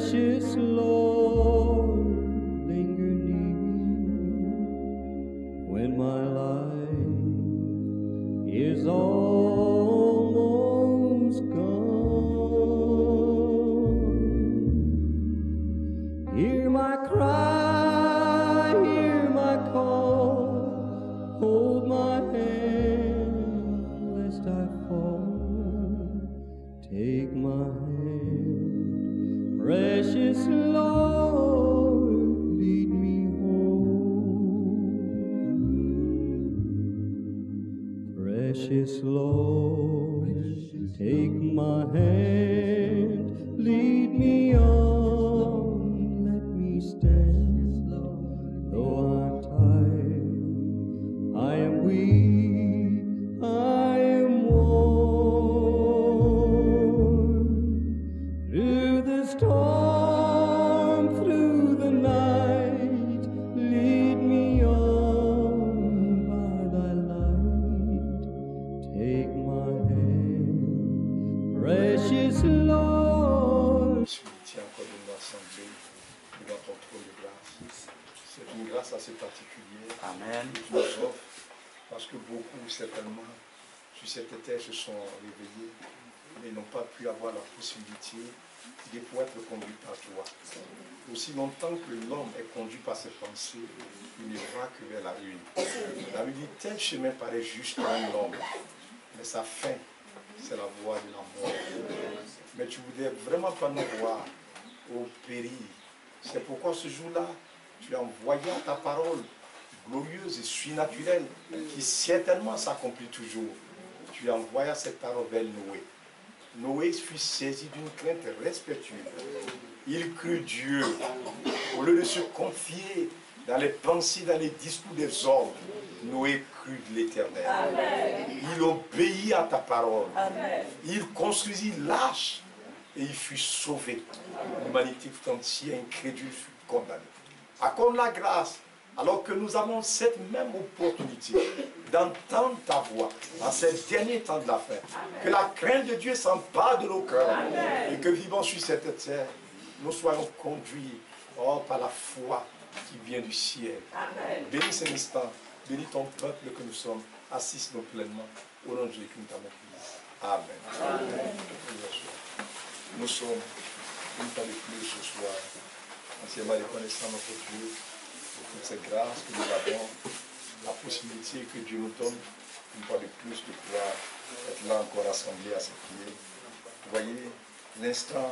Precious Lord, linger near when my life is almost gone. Hear my cry, hear my call, hold my hand lest I fall. Take my hand, precious Lord, lead me home. Precious Lord, take my hand, lead me on, let me stand. Though I'm tired, I am weak, I am worn. Through the storm, through the night, lead me on by thy light. Take my hand, precious Lord. Tiens encore de nous assembler devant ton trône de grâce. C'est une grâce assez particulière. Amen. Que tu nous offres, parce que beaucoup, certainement, sur cette terre se sont réveillés, mais n'ont pas pu avoir la possibilité de pouvoir être conduits par toi. Aussi longtemps que l'homme est conduit par ses pensées, il ne va que vers la ruine. La Bible dit, tel chemin paraît juste à un homme, mais sa fin, c'est la voie de la mort. Mais tu voudrais vraiment pas nous voir au péril. C'est pourquoi ce jour-là, tu as envoyé ta parole glorieuse et surnaturelle qui certainement s'accomplit toujours. Tu as envoyé cette parole vers Noé. Noé fut saisi d'une crainte respectueuse. Il crut Dieu. Au lieu de se confier dans les pensées, dans les discours des hommes, Noé crut l'Éternel. Il obéit à ta parole. Amen. Il construisit l'arche et il fut sauvé. L'humanité tout entière incrédule fut condamnée. Accorde la grâce, alors que nous avons cette même opportunité d'entendre ta voix dans ces derniers temps de la fin. Que la crainte de Dieu s'empare de nos cœurs. Amen. Et que vivant sur cette terre, nous soyons conduits par la foi qui vient du ciel. Amen. Bénis cet instant, bénis ton peuple que nous sommes, assiste-nous pleinement. Au nom de Jésus, nous t'avons prié. Amen. Amen. Nous sommes une fois de plus ce soir, entièrement reconnaissant notre Dieu pour toutes ces grâces que nous avons, la possibilité que Dieu nous donne une fois de plus de pouvoir être là encore assemblés à ses pieds. Vous voyez, l'instant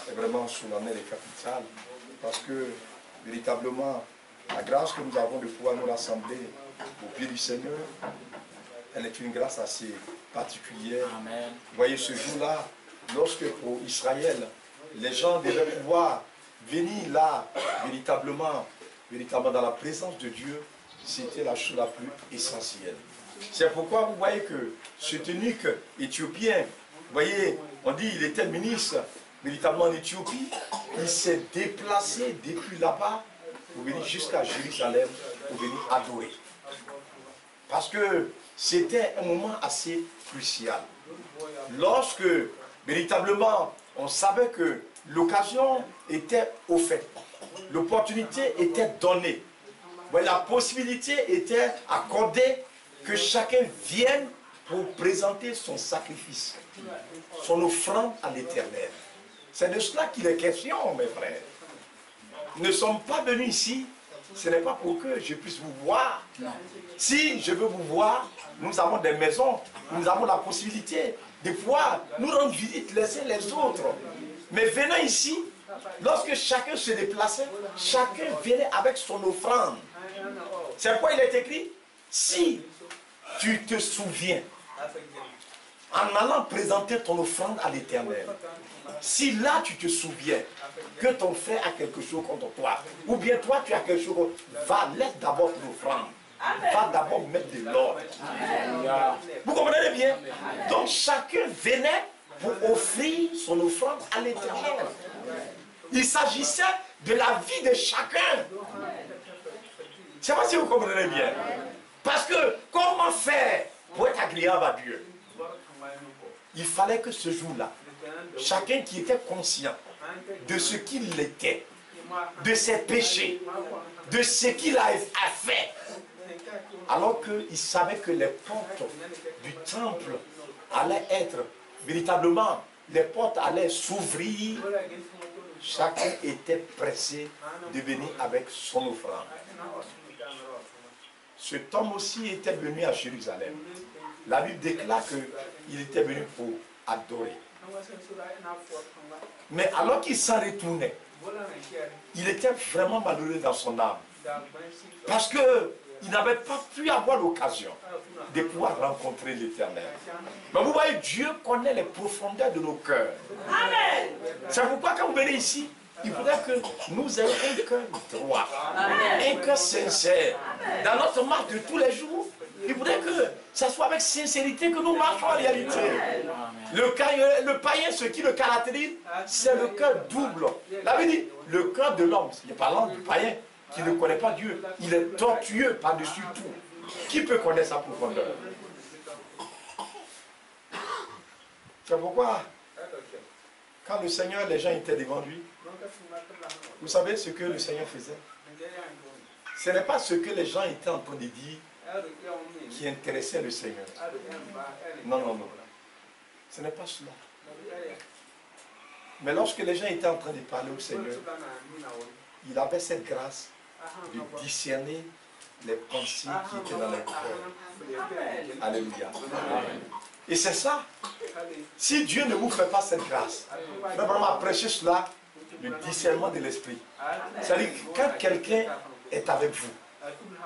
est vraiment solennel et capital parce que véritablement la grâce que nous avons de pouvoir nous rassembler au pied du Seigneur, elle est une grâce assez particulière. Amen. Vous voyez ce jour-là, lorsque pour Israël, les gens devaient pouvoir venir là, véritablement dans la présence de Dieu, c'était la chose la plus essentielle. C'est pourquoi vous voyez que cet eunuque éthiopien, vous voyez, on dit il était ministre véritablement en Éthiopie, il s'est déplacé depuis là-bas pour venir jusqu'à Jérusalem, pour venir adorer. Parce que c'était un moment assez crucial. Lorsque véritablement on savait que l'occasion était offerte, l'opportunité était donnée, la possibilité était accordée que chacun vienne pour présenter son sacrifice, son offrande à l'Éternel. C'est de cela qu'il est question, mes frères. Nous ne sommes pas venus ici, ce n'est pas pour que je puisse vous voir. Si je veux vous voir, nous avons des maisons, nous avons la possibilité de pouvoir nous rendre visite les uns les autres. Mais venant ici, lorsque chacun se déplaçait, chacun venait avec son offrande. C'est pourquoi il est écrit, si tu te souviens, en allant présenter ton offrande à l'Éternel, si là tu te souviens que ton frère a quelque chose contre toi, ou bien toi tu as quelque chose contre toi, va, laisse d'abord ton offrande. Va d'abord mettre de l'ordre. Vous comprenez bien? Donc chacun venait pour offrir son offrande à l'Éternel. Il s'agissait de la vie de chacun. Je ne sais pas si vous comprenez bien. Parce que comment faire pour être agréable à Dieu? Il fallait que ce jour-là, chacun qui était conscient de ce qu'il était, de ses péchés, de ce qu'il a fait. Alors qu'il savait que les portes du temple allaient être véritablement, les portes allaient s'ouvrir. Chacun était pressé de venir avec son offrande. Cet homme aussi était venu à Jérusalem. La Bible déclare qu'il était venu pour adorer. Mais alors qu'il s'en retournait, il était vraiment malheureux dans son âme. Parce qu'il n'avait pas pu avoir l'occasion de pouvoir rencontrer l'Éternel. Mais vous voyez, Dieu connaît les profondeurs de nos cœurs. C'est pourquoi quand vous venez ici, il faudrait que nous ayons un cœur droit, un cœur sincère. Dans notre marche de tous les jours, il faudrait que ça soit avec sincérité que nous marchons en réalité. Le païen, ce qui le caractérise, c'est le cœur double. La Bible dit, le cœur de l'homme, il est parlant du païen qui ne connaît pas Dieu, il est tortueux par-dessus tout. Qui peut connaître sa profondeur? C'est pourquoi, quand le Seigneur, les gens étaient devant lui, vous savez ce que le Seigneur faisait? Ce n'est pas ce que les gens étaient en train de dire qui intéressait le Seigneur. Non, non, non. Ce n'est pas cela. Mais lorsque les gens étaient en train de parler au Seigneur, il avait cette grâce de discerner les pensées qui étaient dans leur cœur. Alléluia. Et c'est ça. Si Dieu ne vous fait pas cette grâce, il va vraiment prêcher cela, le discernement de l'esprit. C'est-à-dire que quand quelqu'un est avec vous,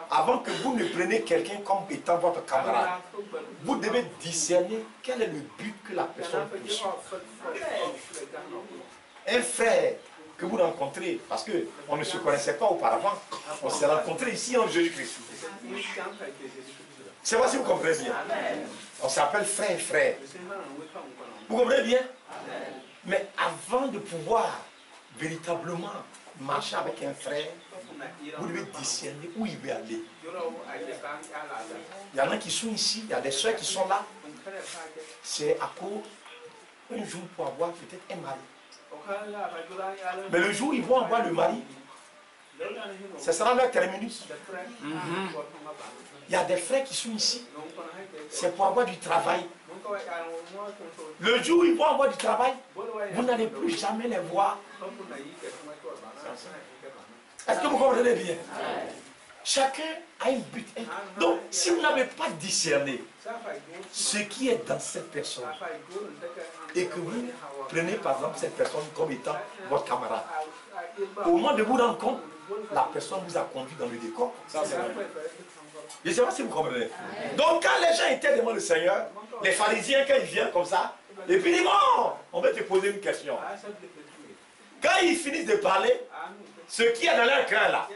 avant que vous ne preniez quelqu'un comme étant votre camarade, vous devez discerner quel est le but que la personne poursuit. Un frère que vous rencontrez, parce qu'on ne se connaissait pas auparavant, on s'est rencontrés ici en Jésus-Christ. C'est pas si vous comprenez bien. On s'appelle frère, frère. Vous comprenez bien? Mais avant de pouvoir véritablement marcher avec un frère, vous devez discerner où il veut aller. Il y en a qui sont ici, il y a des soeurs qui sont là. C'est à cause un jour pour avoir peut-être un mari. Mais le jour où ils vont avoir le mari, ce sera leur terminus. Il y a des frères qui sont ici. C'est pour avoir du travail. Le jour où ils vont avoir du travail, vous n'allez plus jamais les voir. Est-ce que vous comprenez bien? Chacun a un but. Donc, si vous n'avez pas discerné ce qui est dans cette personne, et que vous prenez par exemple cette personne comme étant votre camarade, au moment de vous rendre compte, la personne vous a conduit dans le décor. Ça, c'est vrai. Je ne sais pas si vous comprenez. Donc, quand les gens étaient devant le Seigneur, les pharisiens, quand ils viennent comme ça, et puis ils disent, bon, on va te poser une question. Quand ils finissent de parler, ce qui est dans leur cœur là,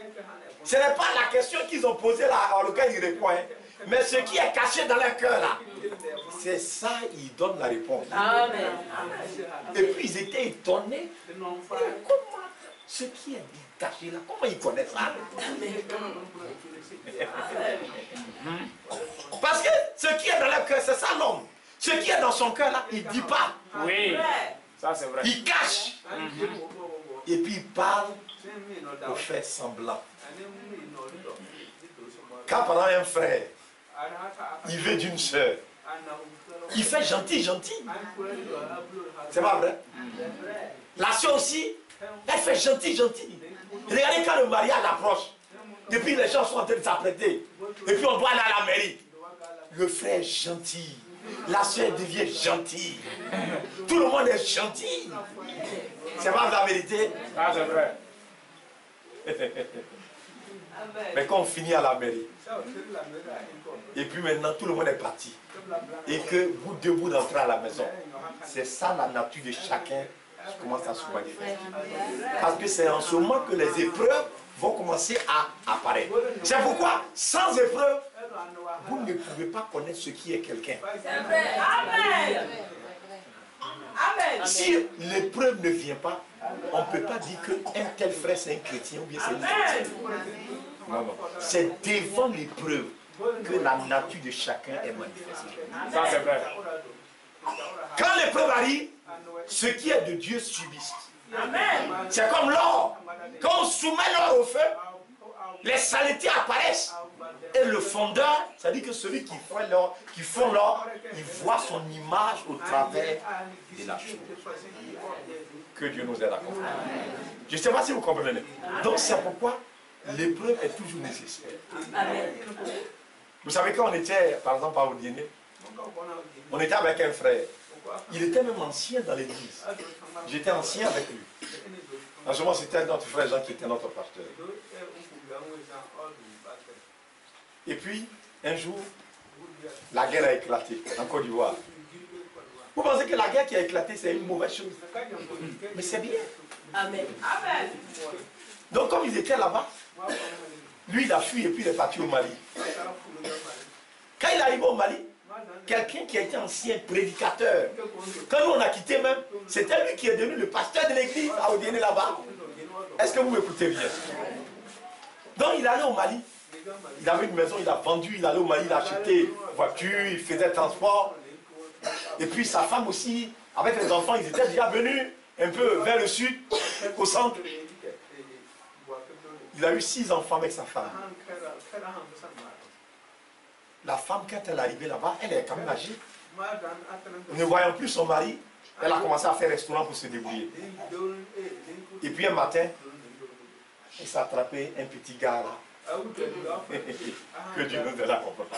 ce n'est pas la question qu'ils ont posée là, en lequel ils répondent, mais ce qui est caché dans leur cœur là, c'est ça, ils donnent la réponse. Amen. Et puis ils étaient étonnés. Comment ce qui est caché là, comment ils connaissent ça? Parce que ce qui est dans leur cœur, c'est ça l'homme. Ce qui est dans son cœur là, il ne dit pas. Oui, ça c'est vrai. Il cache. Et puis il parle pour faire semblant. Quand par exemple un frère, il veut d'une soeur, il fait gentil, gentil. C'est pas vrai? La soeur aussi, elle fait gentil, gentil. Regardez quand le mariage approche, depuis les gens sont en train de s'apprêter, et puis on doit aller à la mairie. Le frère est gentil, la soeur devient gentille. Tout le monde est gentil. C'est pas la vérité? Ah, c'est vrai. Mais quand on finit à la mairie, et puis maintenant tout le monde est parti, et que vous debout d'entrer à la maison, c'est ça la nature de chacun qui commence à se manifester. Parce que c'est en ce moment que les épreuves vont commencer à apparaître. C'est pourquoi, sans épreuve, vous ne pouvez pas connaître ce qui est quelqu'un. Amen. Amen. Si l'épreuve ne vient pas, on ne peut pas dire qu'un tel frère c'est un chrétien ou bien c'est une chrétienne. Non, non. C'est devant l'épreuve que la nature de chacun est manifestée. Ça c'est vrai. Quand l'épreuve arrive, ce qui est de Dieu subsiste. C'est comme l'or. Quand on soumet l'or au feu, les saletés apparaissent. Et le fondeur, c'est-à-dire que celui qui fond l'or, il voit son image au travers de la chose. Que Dieu nous aide à comprendre. Je ne sais pas si vous comprenez. Donc c'est pourquoi l'épreuve est toujours nécessaire. Vous savez, quand on était, par exemple, à Odiéné, on était avec un frère. Il était même ancien dans l'église. J'étais ancien avec lui. En ce moment, c'était notre frère Jean qui était notre pasteur. Et puis, un jour, la guerre a éclaté en Côte d'Ivoire. Vous pensez que la guerre qui a éclaté, c'est une mauvaise chose? Mais c'est bien. Amen. Donc, comme ils étaient là-bas, lui, il a fui et puis il est parti au Mali. Quand il arrive au Mali, quelqu'un qui a été ancien prédicateur, quand nous on a quitté même, c'était lui qui est devenu le pasteur de l'église à Odiéné là-bas. Est-ce que vous m'écoutez bien? Donc il allait au Mali, il avait une maison, il a vendu, il allait au Mali, il a acheté une voiture, il faisait transport. Et puis sa femme aussi, avec les enfants, ils étaient déjà venus un peu vers le sud, au centre. Il a eu 6 enfants avec sa femme. La femme, quand elle est arrivée là-bas, elle est quand même âgée. Ne voyant plus son mari, elle a commencé à faire restaurant pour se débrouiller. Et puis un matin, elle s'est attrapée un petit gars là. Que Dieu nous aide à comprendre.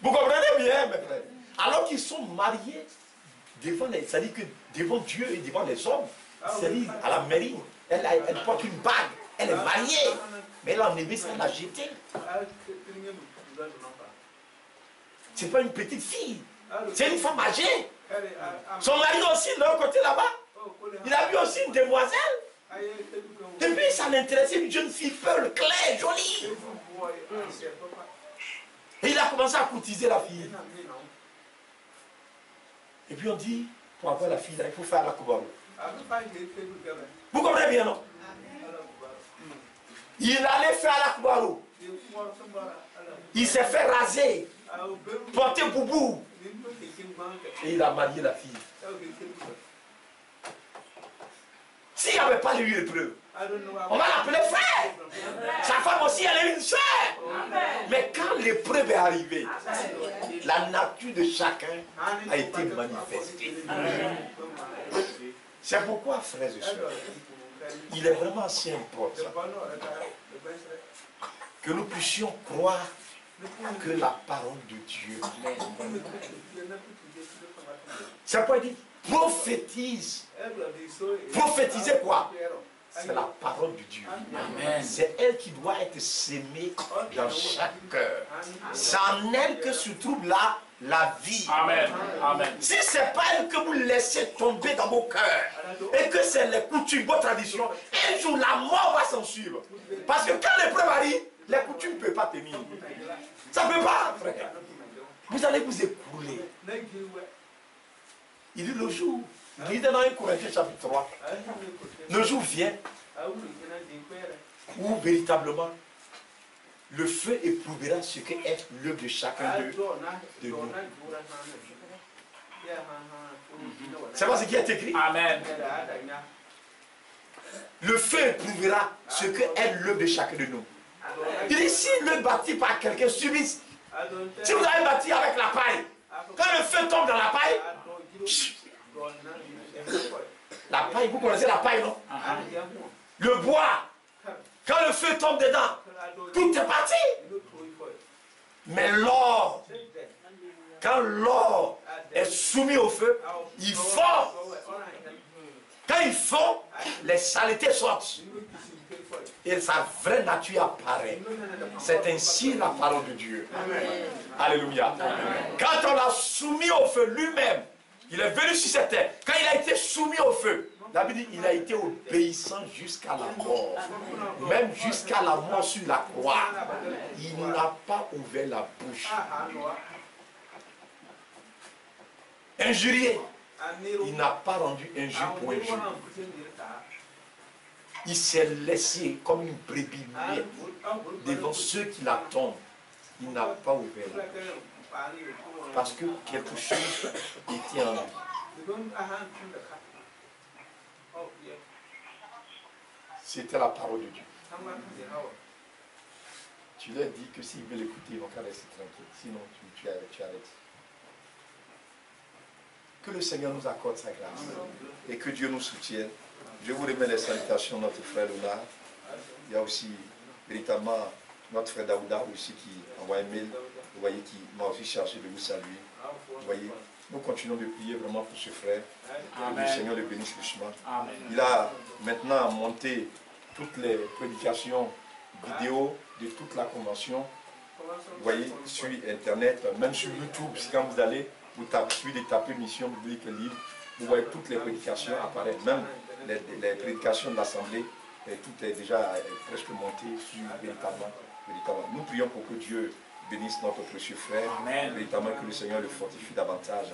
Vous comprenez bien, mes frères? Alors qu'ils sont mariés devant les, c'est-à-dire que devant Dieu et devant les hommes, c'est-à-dire à la mairie, elle porte une bague, elle est mariée, mais elle a enlevé ça, elle l'a jetée. C'est pas une petite fille, c'est une femme âgée. Son mari aussi, de l'autre côté là-bas, il a vu aussi une demoiselle. Et puis ça l'intéressait, une jeune fille peule, claire, jolie. Et il a commencé à courtiser la fille. Et puis on dit, pour avoir la fille, là, il faut faire la Koubarou. Vous comprenez bien, non? Il allait faire la Koubarou. Il s'est fait raser, porter boubou. Et il a marié la fille. S'il n'y avait pas eu l'épreuve, on va l'appeler frère. Sa femme aussi, elle est une soeur. Mais quand l'épreuve est arrivée, la nature de chacun a été manifestée. C'est pourquoi, frères et sœurs, il est vraiment si important que nous puissions croire que la parole de Dieu. C'est pourquoi il dit prophétise. Prophétiser quoi? C'est la parole de Dieu. C'est elle qui doit être sémée dans chaque cœur. C'est en elle que se trouve là la vie. Amen. Amen. Si ce n'est pas elle que vous laissez tomber dans vos cœurs et que c'est les coutumes, vos traditions, un jour la mort va s'en suivre. Parce que quand l'épreuve arrive, les coutumes ne peuvent pas tenir. Ça ne peut pas, frère. Vous allez vous écrouler. Il dit le jour, il dit dans 1 Corinthiens chapitre 3, le jour vient où véritablement le feu éprouvera ce qu'est l'œuvre de chacun de nous. C'est pas ce qui est écrit? Amen. Le feu éprouvera ce qu'est l'œuvre de chacun de nous. Il dit si le bâti par quelqu'un subisse, si vous avez bâti avec la paille, quand le feu tombe dans la paille, la paille, vous connaissez la paille, non? Le bois, quand le feu tombe dedans, tout est parti. Mais l'or, quand l'or est soumis au feu, il fond. Quand il fond, les saletés sortent. Et sa vraie nature apparaît. C'est ainsi la parole de Dieu. Alléluia. Quand on l'a soumis au feu lui-même, il est venu sur cette terre. Quand il a été soumis au feu, la Bible dit il a été obéissant jusqu'à la mort. Même jusqu'à la mort sur la croix. Il n'a pas ouvert la bouche. Injurié. Il n'a pas rendu injure pour injure. Il s'est laissé comme une brebis muette devant ceux qui l'attendent. Il n'a pas ouvert la bouche. Parce que quelque chose était en lui. C'était la parole de Dieu. Tu leur dis que s'ils veulent écouter, ils vont qu'à rester tranquille. Sinon, tu arrêtes. Que le Seigneur nous accorde sa grâce et que Dieu nous soutienne. Je vous remets les salutations de notre frère Léonard. Il y a aussi véritablement notre frère Daouda aussi qui envoie un mail. Vous voyez, qui m'a aussi chargé de vous saluer. Vous voyez, nous continuons de prier vraiment pour ce frère. Que le Seigneur le bénisse richement. Il a maintenant monté toutes les prédications vidéo de toute la convention. Vous voyez, sur Internet, même sur YouTube, quand vous allez, vous tapez Mission Biblique Libre, vous voyez toutes les prédications apparaître, même les prédications de l'Assemblée, tout est déjà presque monté sur véritablement. Nous prions pour que Dieu bénisse notre précieux frère, véritablement que le Seigneur le fortifie davantage.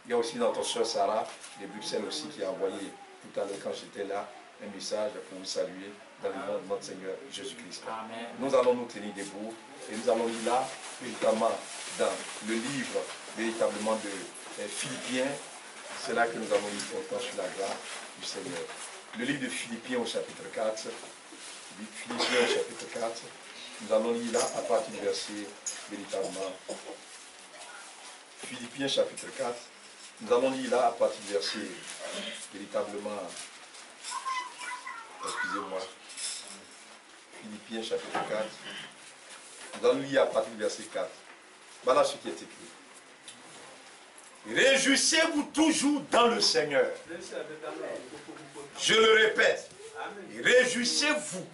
Il y a aussi notre soeur Sarah de Bruxelles aussi qui a envoyé tout à l'heure quand j'étais là un message pour vous saluer dans le nom de notre Seigneur Jésus-Christ. Nous allons nous tenir debout et nous allons lire là, véritablement dans le livre véritablement de Philippiens. C'est là que nous avons lu pourtant sur la grâce du Seigneur. Le livre de Philippiens au chapitre 4. Philippiens au chapitre 4. Nous allons lire là à partir du verset véritablement. Philippiens chapitre 4. Nous allons lire là à partir du verset véritablement. Excusez-moi. Philippiens chapitre 4. Nous allons lire à partir du verset 4. Voilà ce qui est écrit. Réjouissez-vous toujours dans le Seigneur. Je le répète. Réjouissez-vous.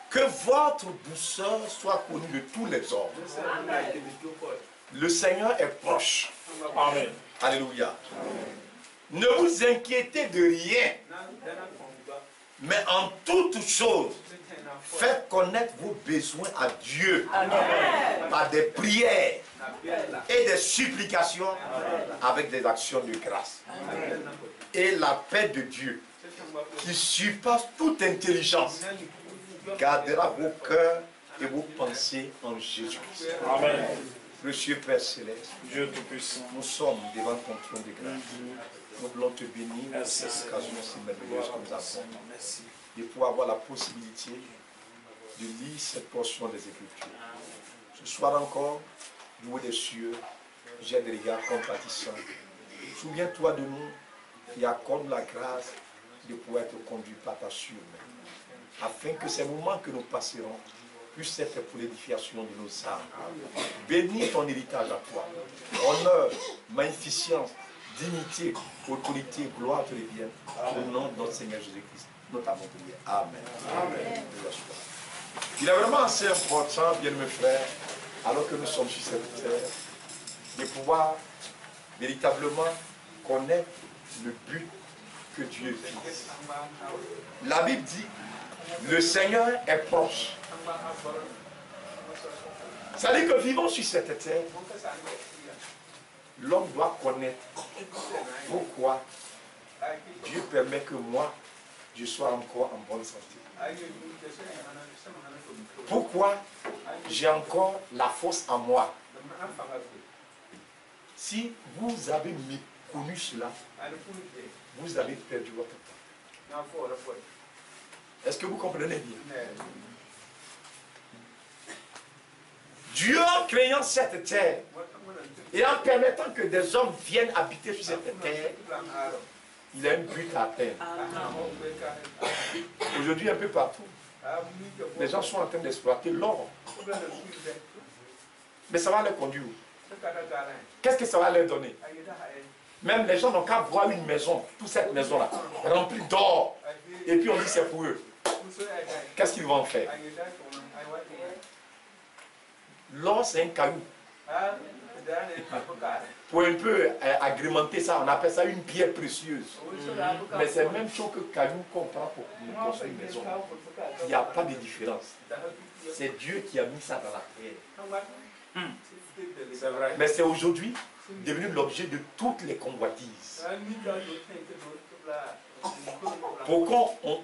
Que votre douceur soit connue de tous les hommes. Le Seigneur est proche. Amen. Alléluia. Ne vous inquiétez de rien. Mais en toutes choses, faites connaître vos besoins à Dieu. Amen. Par des prières et des supplications avec des actions de grâce. Amen. Et la paix de Dieu, qui surpasse toute intelligence, gardera vos cœurs et vos pensées en Jésus-Christ. Amen. Précieux Père Céleste, Dieu Tout-Puissant, nous sommes devant ton trône de grâce. Nous voulons te bénir pour cette occasion si merveilleuse que nous avons de pouvoir avoir la possibilité de lire cette portion des Écritures. Ce soir encore, loué des cieux, j'ai des regards compatissants. Souviens-toi de nous et accorde la grâce de pouvoir être conduit par ta sûre main, afin que ces moments que nous passerons puissent être pour l'édification de nos âmes. Bénis ton héritage à toi. Honneur, magnificence, dignité, autorité, gloire te reviennent. Au nom de notre Seigneur Jésus-Christ, nous t'avons prié. Amen. Amen. Il est vraiment assez important, bien mes frères, alors que nous sommes sur cette terre, de pouvoir véritablement connaître le but que Dieu vise. La Bible dit, le Seigneur est proche. Ça dit que vivant sur cette terre, l'homme doit connaître pourquoi Dieu permet que moi, je sois encore en bonne santé. Pourquoi j'ai encore la force en moi. Si vous avez méconnu cela, vous avez perdu votre temps. Est-ce que vous comprenez bien? Dieu, en créant cette terre et en permettant que des hommes viennent habiter sur cette terre, il a un but à atteindre. Aujourd'hui, un peu partout, les gens sont en train d'exploiter l'or. Mais ça va leur conduire où? Qu'est-ce que ça va leur donner? Même les gens n'ont qu'à voir une maison, toute cette maison-là, remplie d'or. Et puis on dit c'est pour eux. Qu'est-ce qu'ils vont en faire? L'or, c'est un caillou. Pour un peu agrémenter ça, on appelle ça une pierre précieuse. Mais c'est la même chose que le caillou qu'on prend pour construire une maison. Il n'y a pas de différence. C'est Dieu qui a mis ça dans la terre. C'est vrai. Mais c'est aujourd'hui devenu l'objet de toutes les convoitises. Pour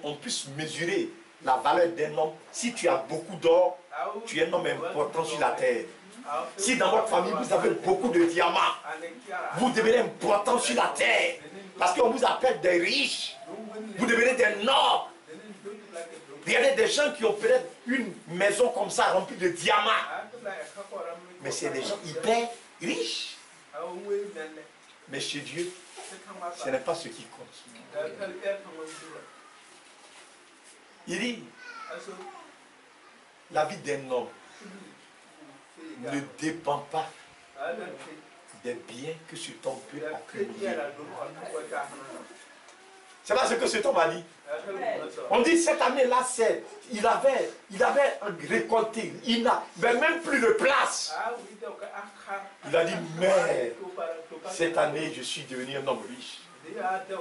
qu'on puisse mesurer la valeur d'un homme, si tu as beaucoup d'or, tu es un homme important sur la terre. Si dans votre famille vous avez beaucoup de diamants, vous devenez important sur la terre. Parce qu'on vous appelle des riches. Vous devenez des nobles. Regardez des gens qui ont peut-être une maison comme ça remplie de diamants. Mais c'est des gens hyper riches. Mais chez Dieu, ce n'est pas ce qui compte. Il dit, la vie d'un homme ne dépend pas des biens que cet homme peut accumuler. C'est pas ce que cet homme a dit. On dit cette année-là, il avait récolté, il n'avait même plus de place. Il a dit, mais cette année, je suis devenu un homme riche.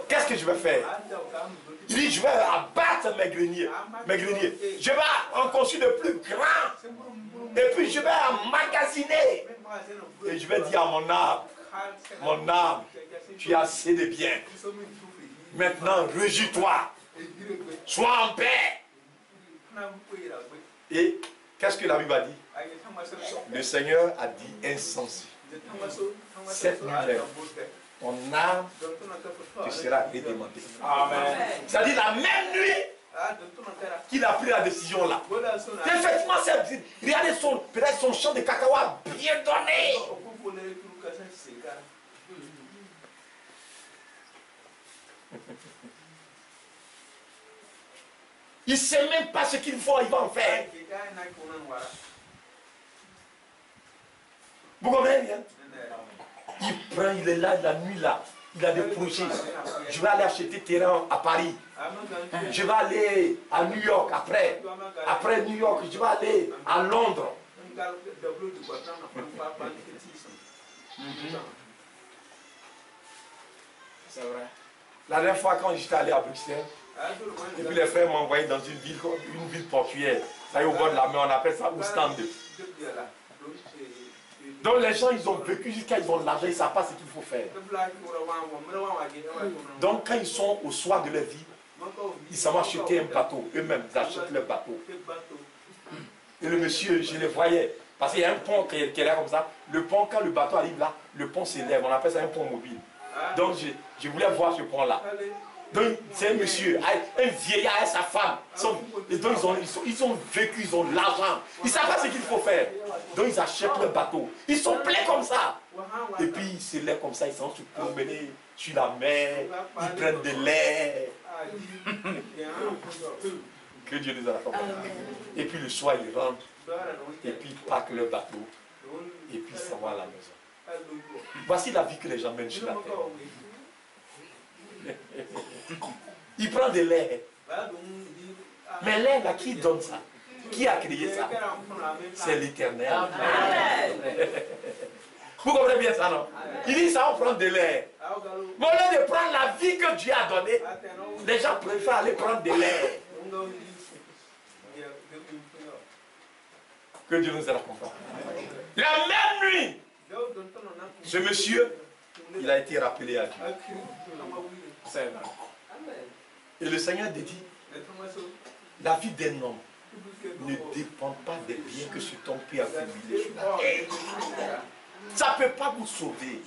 Qu'est-ce que je vais faire? Il dit, je vais abattre mes greniers. Je vais en construire de plus grands. Et puis je vais emmagasiner. Et je vais dire à mon âme, tu as assez de biens. Maintenant, réjouis-toi. Sois en paix. Et qu'est-ce que la Bible a dit? Le Seigneur a dit insensé. Cette nuit, ton âme te sera redemandée. Amen. C'est-à-dire la même nuit qu'il a pris la décision là. Effectivement, regardez peut-être son champ de cacao bien donné. Il ne sait même pas ce qu'il faut, il va en faire. Vous comprenez bien? Il prend, il est là la nuit là. Il a des projets. Je vais aller acheter terrain à Paris. Je vais aller à New York après. Après New York, je vais aller à Londres. C'est vrai. La dernière fois quand j'étais allé à Bruxelles, et puis les frères m'ont envoyé dans une ville portuaire. Ça y est, au bord de la mer, on appelle ça Ostende. Donc les gens, ils ont vécu jusqu'à ils ont l'argent, ils ne savent pas ce qu'il faut faire. Donc quand ils sont au soir de leur vie, ils savent acheter un bateau. Eux-mêmes, ils achètent leur bateau. Et le monsieur, je le voyais. Parce qu'il y a un pont qui est là comme ça. Le pont, quand le bateau arrive là, le pont s'élève. On appelle ça un pont mobile. Donc je voulais voir ce pont-là. Donc c'est un monsieur, un vieillard et sa femme. Et donc ils ont vécu, ils ont l'argent. Ils ne savent pas ce qu'il faut faire. Donc ils achètent le bateau. Ils sont pleins comme ça. Et puis ils se lèvent comme ça, ils sont se promener sur la mer. Ils prennent de l'air. Que Dieu les accompagne. Et puis le soir ils rentrent. Et puis ils packent le bateau. Et puis ils s'en vont à la maison. Voici la vie que les gens mènent sur la terre. Il prend de l'air. Mais l'air là, qui donne ça? Qui a créé ça? C'est l'Éternel. Vous comprenez bien ça, non? Il dit ça, on prend de l'air. Mais au lieu de prendre la vie que Dieu a donnée, les gens préfèrent aller prendre de l'air. Que Dieu nous accompagne. La même nuit, ce monsieur, il a été rappelé à Dieu. C'est vrai. Et le Seigneur dit, la vie d'un homme ne dépend pas des biens que cet homme peut accumuler sur la terre. Ça ne peut pas vous sauver.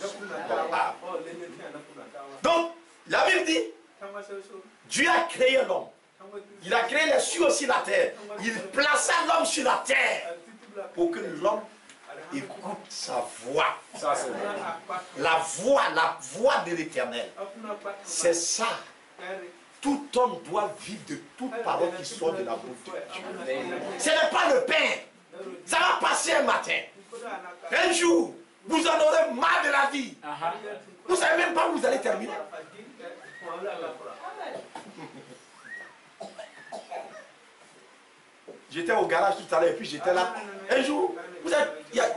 Donc, la Bible dit, Dieu a créé l'homme. Il a créé les cieux aussi la terre. Il plaça l'homme sur la terre pour que l'homme écoute sa voix. Ça, c'est vrai. La voix de l'Éternel. C'est ça. Tout homme doit vivre de toute parole qui sort de la bouche de Dieu. Ce n'est pas le pain. Ça va passer un matin. Un jour, vous en aurez marre de la vie. Vous ne savez même pas où vous allez terminer. J'étais au garage tout à l'heure et puis j'étais là. Un jour,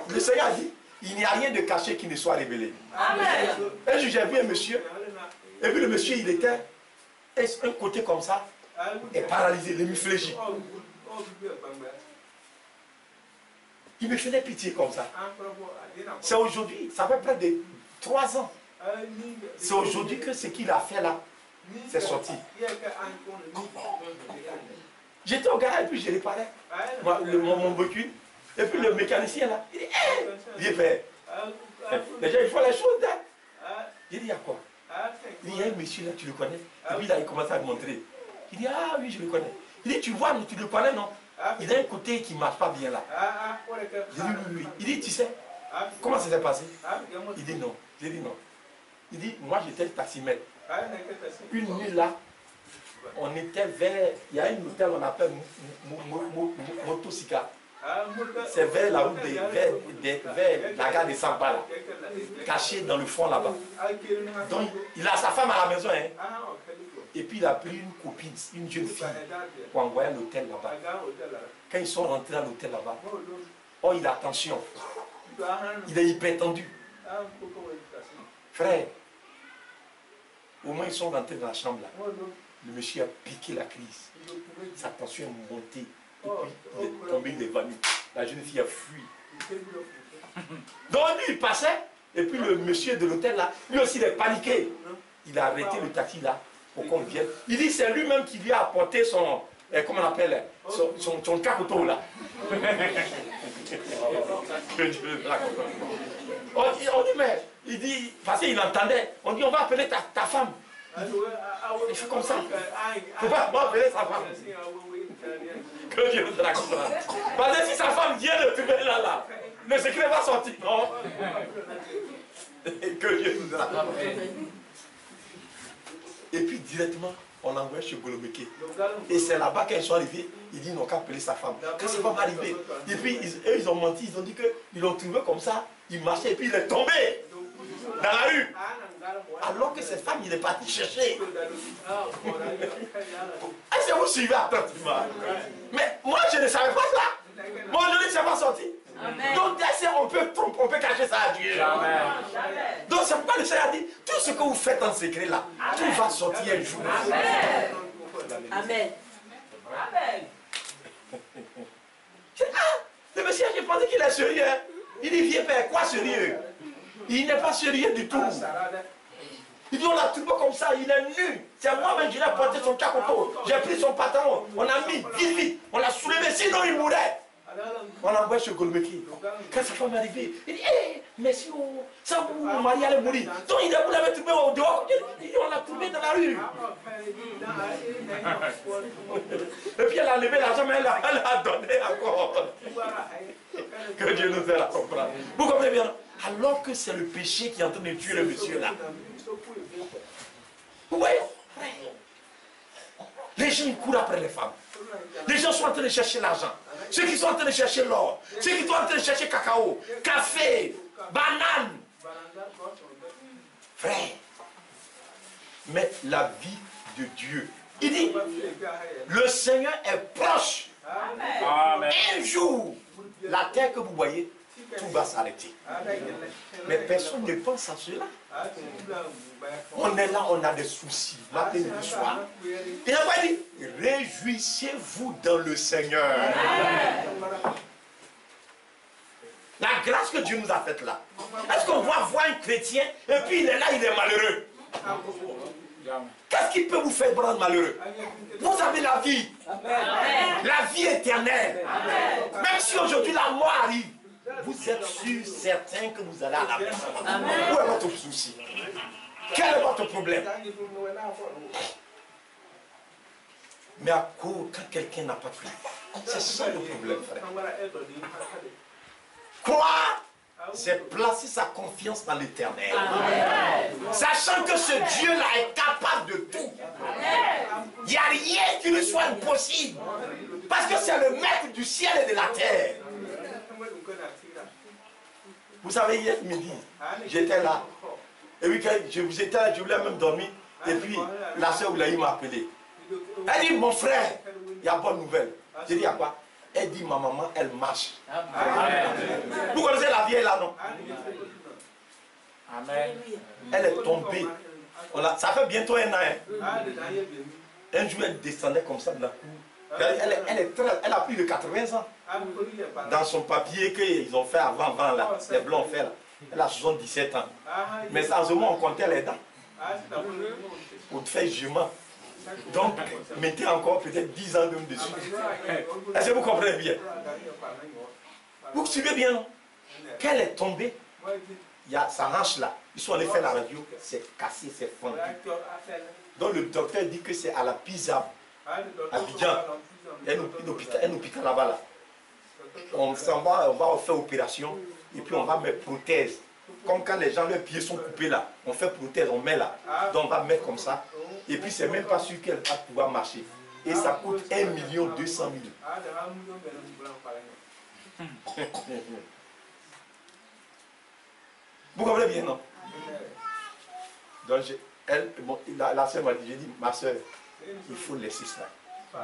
le Seigneur a dit, il n'y a rien de caché qui ne soit révélé. Un jour, j'ai vu un monsieur. Et puis le monsieur, il était un côté comme ça, et paralysé, l'hémiplégie. Il me faisait pitié comme ça. C'est aujourd'hui, ça fait près de 3 ans. C'est aujourd'hui que ce qu'il a fait là, c'est sorti. J'étais au garage et puis je réparais mon véhicule. Et puis le mécanicien là, il dit, hé, viens faire. Déjà, il faut les choses là. J'ai dit, il y a quoi? Il dit, il y a un monsieur là, tu le connais? Et puis là, il commence à me montrer. Il dit, ah oui, je le connais. Il dit, tu vois, tu le connais, non? Il a un côté qui ne marche pas bien là. J'ai dit, oui, oui. Il dit, tu sais, comment ça s'est passé? Il dit non. J'ai dit non. Il dit, moi j'étais le taximètre. Une nuit là, on était vers, il y a un hôtel on appelle Motosika. C'est vers la route, vers la gare de Sampa là, caché dans le fond là-bas. Donc il a sa femme à la maison, hein. Et puis il a pris une copine, une jeune fille, pour envoyer à l'hôtel là-bas. Quand ils sont rentrés à l'hôtel là-bas, oh il a tension, il est hyper tendu. Frère, au moins ils sont rentrés dans la chambre là. Le monsieur a piqué la crise. Sa tension est montée. Et puis il est tombé, il est évanoui. La jeune fille a fui. Donc lui il passait. Et puis le monsieur de l'hôtel là, lui aussi il est paniqué. Il a arrêté le taxi là pour qu'on vienne. Il dit c'est lui-même qui lui a apporté son, comment on appelle, son cacoto là. On dit mais, il dit, parce qu'il entendait, on dit on va appeler ta femme. Il fait comme ça. Il ne faut pas appeler sa femme. Que Dieu nous raconte. Parce que si sa femme vient de trouver là, le secret va sortir. Non. Que Dieu nous raconte. Et puis directement, on envoie chez Golomeke. Et c'est là-bas qu'ils sont arrivés. Il dit, ils n'ont qu'à appeler sa femme. Quand sa femme est arrivée, et puis eux, ils ont menti. Ils ont dit qu'ils l'ont trouvé comme ça. Il marchait et puis il est tombé dans la rue. Alors que cette femme, il est parti chercher. Est-ce que vous suivez attentivement? Mais moi, je ne savais pas ça. Moi, je ne sais pas sorti. Donc, on peut cacher ça à Dieu. Donc, c'est pourquoi le Seigneur a dit, tout ce que vous faites en secret là, tout va sortir un jour. Amen. Amen. Le monsieur, j'ai pensé qu'il est sérieux. Il dit, viens père, quoi sérieux? Il n'est pas sérieux du tout. Il dit, on l'a trouvé comme ça, il est nu. C'est moi-même qui l'ai porté son cacoto. J'ai pris son pantalon, on a mis vite, on l'a soulevé, sinon il mourrait. On l'envoie chez Golmeki. Quand sa femme est arrivée, il dit, hé, mais si ça mon mari allait mourir. Donc vous l'avez trouvé au dehors, on l'a trouvé dans la rue. Et puis elle a levé l'argent, mais elle a donné encore. Que Dieu nous aide à comprendre. Vous comprenez bien? Alors que c'est le péché qui est en train de tuer le monsieur là. Oui. Les gens ils courent après les femmes. Les gens sont en train de chercher l'argent. Ceux qui sont en train de chercher l'or. Ceux qui sont en train de chercher cacao, café, banane. Frère. Mais la vie de Dieu. Il dit, le Seigneur est proche. Amen. Un jour, la terre que vous voyez, tout va s'arrêter. Mais personne ne pense à cela. On est là, on a des soucis, matin et soir. Il n'a pas dit, réjouissez-vous dans le Seigneur. La grâce que Dieu nous a faite là. Est-ce qu'on va voir un chrétien et puis il est là, il est malheureux? Qu'est-ce qui peut vous faire rendre malheureux? Vous avez la vie. La vie éternelle. Même si aujourd'hui la mort arrive, vous êtes sûr, certain que vous allez à la maison. Où est votre souci? Quel est votre problème? Mais à cause, quand quelqu'un n'a pas cru, c'est ça le problème, frère. Croire, c'est placer sa confiance dans l'éternel. Sachant que ce Dieu-là est capable de tout. Il n'y a rien qui lui soit impossible. Parce que c'est le maître du ciel et de la terre. Vous savez, hier midi, j'étais là. Et puis, j'étais là, je voulais même dormir. Et puis, la soeur Oulaï m'a appelé. Elle dit, mon frère, il y a bonne nouvelle. J'ai dit, à quoi? Elle dit, ma maman, elle marche. Vous connaissez la vieille là, non? Amen. Elle est tombée. Ça fait bientôt un an. Un jour, elle descendait comme ça de la cour. Elle a plus de 80 ans. Dans son papier qu'ils ont fait avant là, les blancs ont fait là. Elle a 77 ans. Mais en ce moment, on comptait les dents. On fait jument. Donc, mettez encore peut-être 10 ans même dessus. Est-ce que vous comprenez bien? Vous suivez bien, non? Qu'elle est tombée, il y a sa hanche là. Ils sont allés faire la radio, c'est cassé, c'est fondu. Donc le docteur dit que c'est à la pizza Abidjan, un hôpital là-bas. Là. On s'en va, on va faire opération et puis on va mettre prothèse. Comme quand les gens, leurs pieds sont coupés là, on fait prothèse, on met là. Donc on va mettre comme ça. Et puis c'est même pas sûr qu'elle va pouvoir marcher. Et ça coûte 1 200 000. Vous comprenez bien, non? Donc la sœur m'a dit, j'ai dit, ma sœur, il faut laisser cela.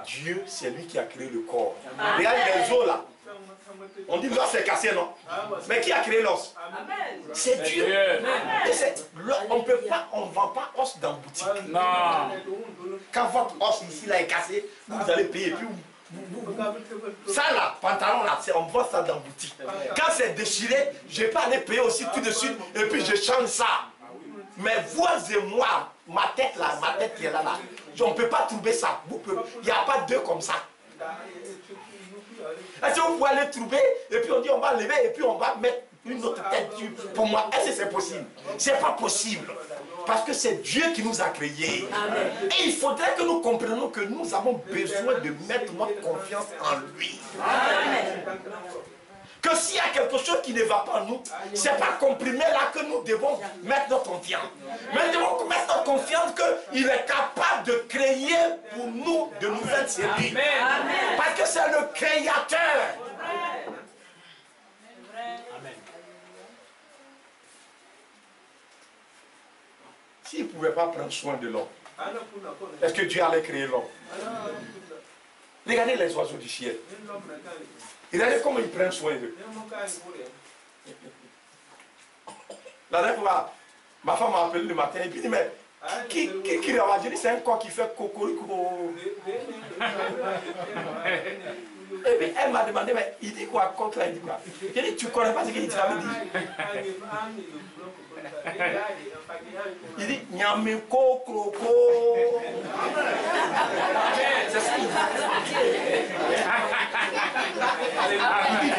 Dieu, c'est lui qui a créé le corps. Regarde les os là. On dit l'os est cassé, non? Mais qui a créé l'os? C'est Dieu. On ne peut pas, on ne vend pas os dans la boutique. Non. Quand votre os ici là est cassé, vous allez payer. Puis ça là, pantalon là, on vend ça dans la boutique. Quand c'est déchiré, je ne vais pas aller payer aussi tout de suite et puis je change ça. Mais vous et moi, ma tête là, ma tête qui est là, on ne peut pas trouver ça. Il n'y a pas deux comme ça. Est-ce que vous pouvez aller trouver et puis on dit on va lever et puis on va mettre une autre tête dessus? Pour moi, est-ce que c'est possible? C'est pas possible. Parce que c'est Dieu qui nous a créés. Amen. Et il faudrait que nous comprenions que nous avons besoin de mettre notre confiance en lui. Amen. Que s'il y a quelque chose qui ne va pas en nous, ce n'est pas comprimé là que nous devons mettre notre confiance. Mais nous devons mettre notre confiance qu'il est capable de créer pour nous de nouvelles cellules. Parce que c'est le créateur. Amen. S'il ne pouvait pas prendre soin de l'homme, est-ce que Dieu allait créer l'homme? Regardez les oiseaux du ciel. Regardez comment ils prennent soin d'eux. La dernière fois, ma femme m'a appelé le matin et puis dit, mais qui ravage? J'ai dit, c'est un coq qui fait cocorico. Et puis elle m'a demandé, mais il dit quoi, coq là? Il dit quoi? J'ai dit, tu ne connais pas ce qu'il t'avait dit? Il dit, nyame coco. C'est ça.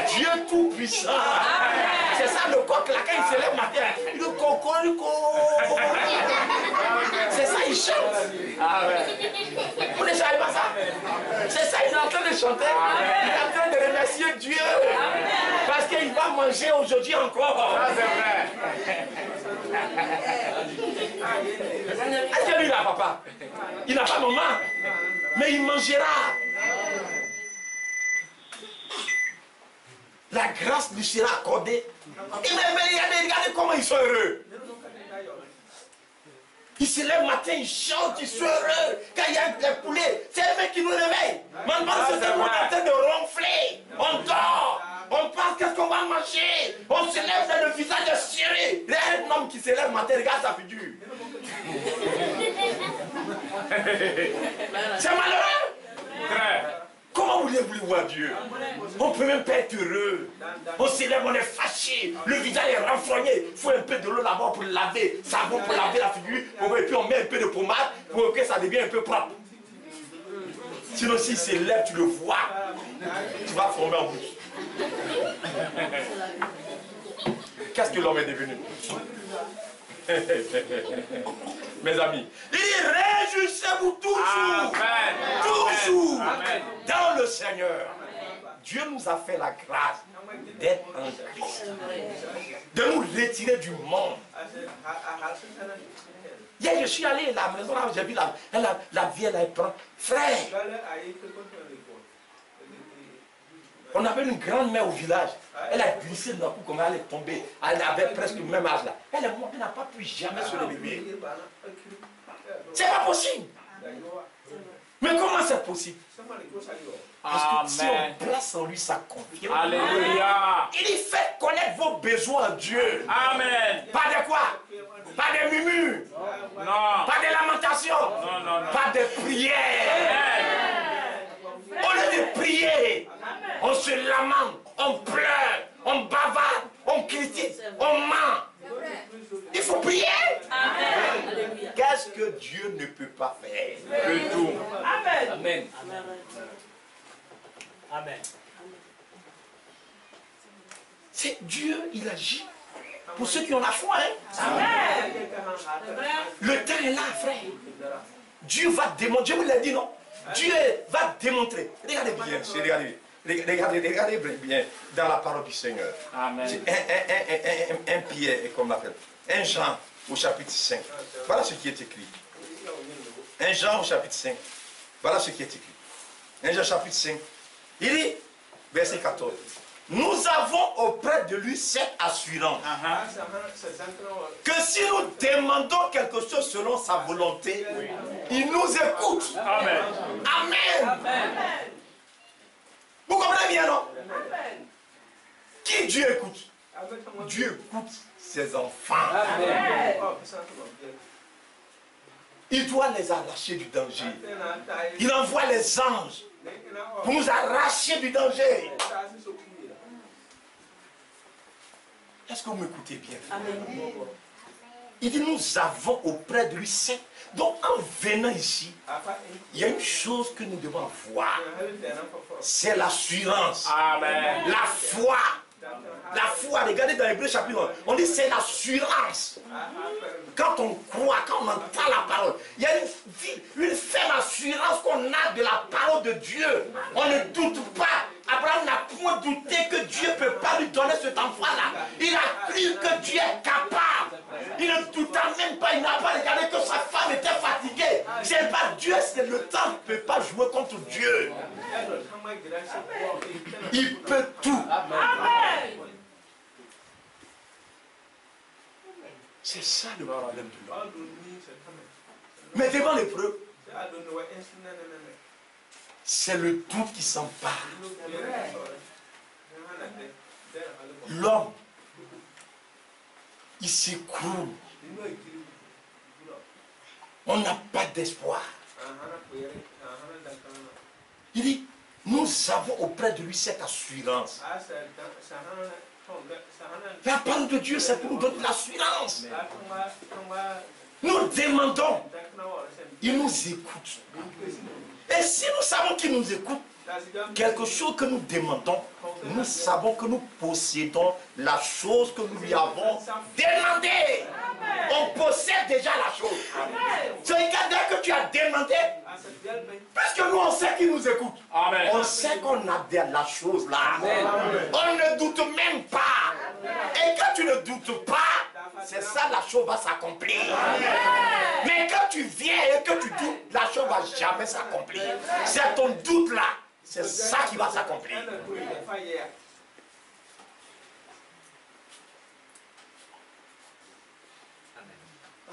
Dieu tout-puissant. C'est ça le coq là, quand il se lève matin. Il dit cocorico. C'est ça, il chante. Vous ne savez pas ça? C'est ça, il est en train de chanter. Il est en train de remercier Dieu. Parce qu'il va manger aujourd'hui encore. C'est vrai. Est-ce que lui il a papa? Il n'a pas maman. Mais il mangera. La grâce lui sera accordée. Et mais regardez comment ils sont heureux. Ils se lèvent le matin, ils chantent, ils sont heureux. Quand il y a des poulets, c'est eux qui nous réveillent. Maintenant, c'est en train de ronfler. On dort. On pense qu'est-ce qu'on va manger. On se lève dans le visage de Syrie. Il y a un homme qui se lève le matin, regarde sa figure. C'est malheureux. Comment voulez-vous voir Dieu? On ne peut même pas être heureux. On se lève, on est fâché. Le visage est renfrogné. Il faut un peu de l'eau là-bas pour laver. Savon pour laver la figure. Et puis on met un peu de pommade pour que ça devienne un peu propre. Sinon, s'il se lève, tu le vois. Tu vas former en bouche. Qu'est-ce que l'homme est devenu? Mes amis, il dit réjouissez-vous toujours. Amen. Toujours. Amen. Dans le Seigneur. Dieu nous a fait la grâce d'être en Christ, de nous retirer du monde. Hier, je suis allé à la maison, j'ai vu la vieille, elle prend. Frère, on avait une grande mère au village. Elle a glissé d'un coup, comme elle est tombée. Elle avait presque le même âge là. Elle est morte, elle n'a pas pu jamais se lever. C'est pas possible. Mais comment c'est possible? Parce que si on place en lui sa confiance. Alléluia. Il dit faites connaître vos besoins à Dieu. Amen. Pas de quoi? Pas de murmures. Non. Pas de lamentations. Non, non, non. Pas de prières. Au lieu de prier, on se lamente, on pleure, on bavarde, on critique, on ment. Il faut prier. Qu'est-ce que Dieu ne peut pas faire? Le tout. Amen. Amen. Amen. C'est Dieu, il agit pour ceux qui ont la foi. Hein? Amen. Le temps est là, frère. Dieu va démontrer. Dieu vous l'a dit, non? Dieu va démontrer. Regardez bien, regardez bien dans la parole du Seigneur. Amen. Un Pierre, comme on l'appelle. 1 Jean au chapitre 5. Voilà ce qui est écrit. 1 Jean au chapitre 5. Voilà ce qui est écrit. 1 Jean chapitre 5. Il dit, verset 14. Nous avons auprès de lui cette assurance que si nous demandons quelque chose selon sa volonté, il nous écoute. Amen. Amen. Vous comprenez bien, non? Qui Dieu écoute? Dieu écoute ses enfants. Il doit les arracher du danger. Il envoie les anges pour nous arracher du danger. Est-ce que vous m'écoutez bien? Il dit, nous avons auprès de lui saint. Donc en venant ici, il y a une chose que nous devons voir. C'est l'assurance. Amen. La foi. La foi, regardez dans Hébreux chapitre 1, on dit c'est l'assurance. Quand on croit, quand on entend la parole, il y a une ferme assurance qu'on a de la parole de Dieu. On ne doute pas. Abraham n'a point douté que Dieu ne peut pas lui donner cet enfant-là. Il a cru que Dieu est capable. Il ne douta même pas, il n'a pas regardé que sa femme était fatiguée. C'est pas Dieu, c'est le temps, il ne peut pas jouer contre Dieu. Il peut tout. C'est ça le problème de l'homme. Mais devant l'épreuve, c'est le doute qui s'empare. L'homme, il s'écroule. On n'a pas d'espoir. Il dit, nous avons auprès de lui cette assurance. La parole de Dieu, c'est pour nous donner l'assurance. Nous demandons, il nous écoute. Et si nous savons qu'il nous écoute, quelque chose que nous demandons, nous savons que nous possédons la chose que nous lui avons demandé. On possède déjà la chose. C'est dès que tu as demandé, parce que nous on sait qu'il nous écoute. Amen. On sait qu'on a de la chose là. On ne doute même pas. Et quand tu ne doutes pas, c'est ça, la chose va s'accomplir. Mais quand tu viens et que tu doutes, la chose ne va jamais s'accomplir. C'est ton doute là. C'est ça qui va s'accomplir.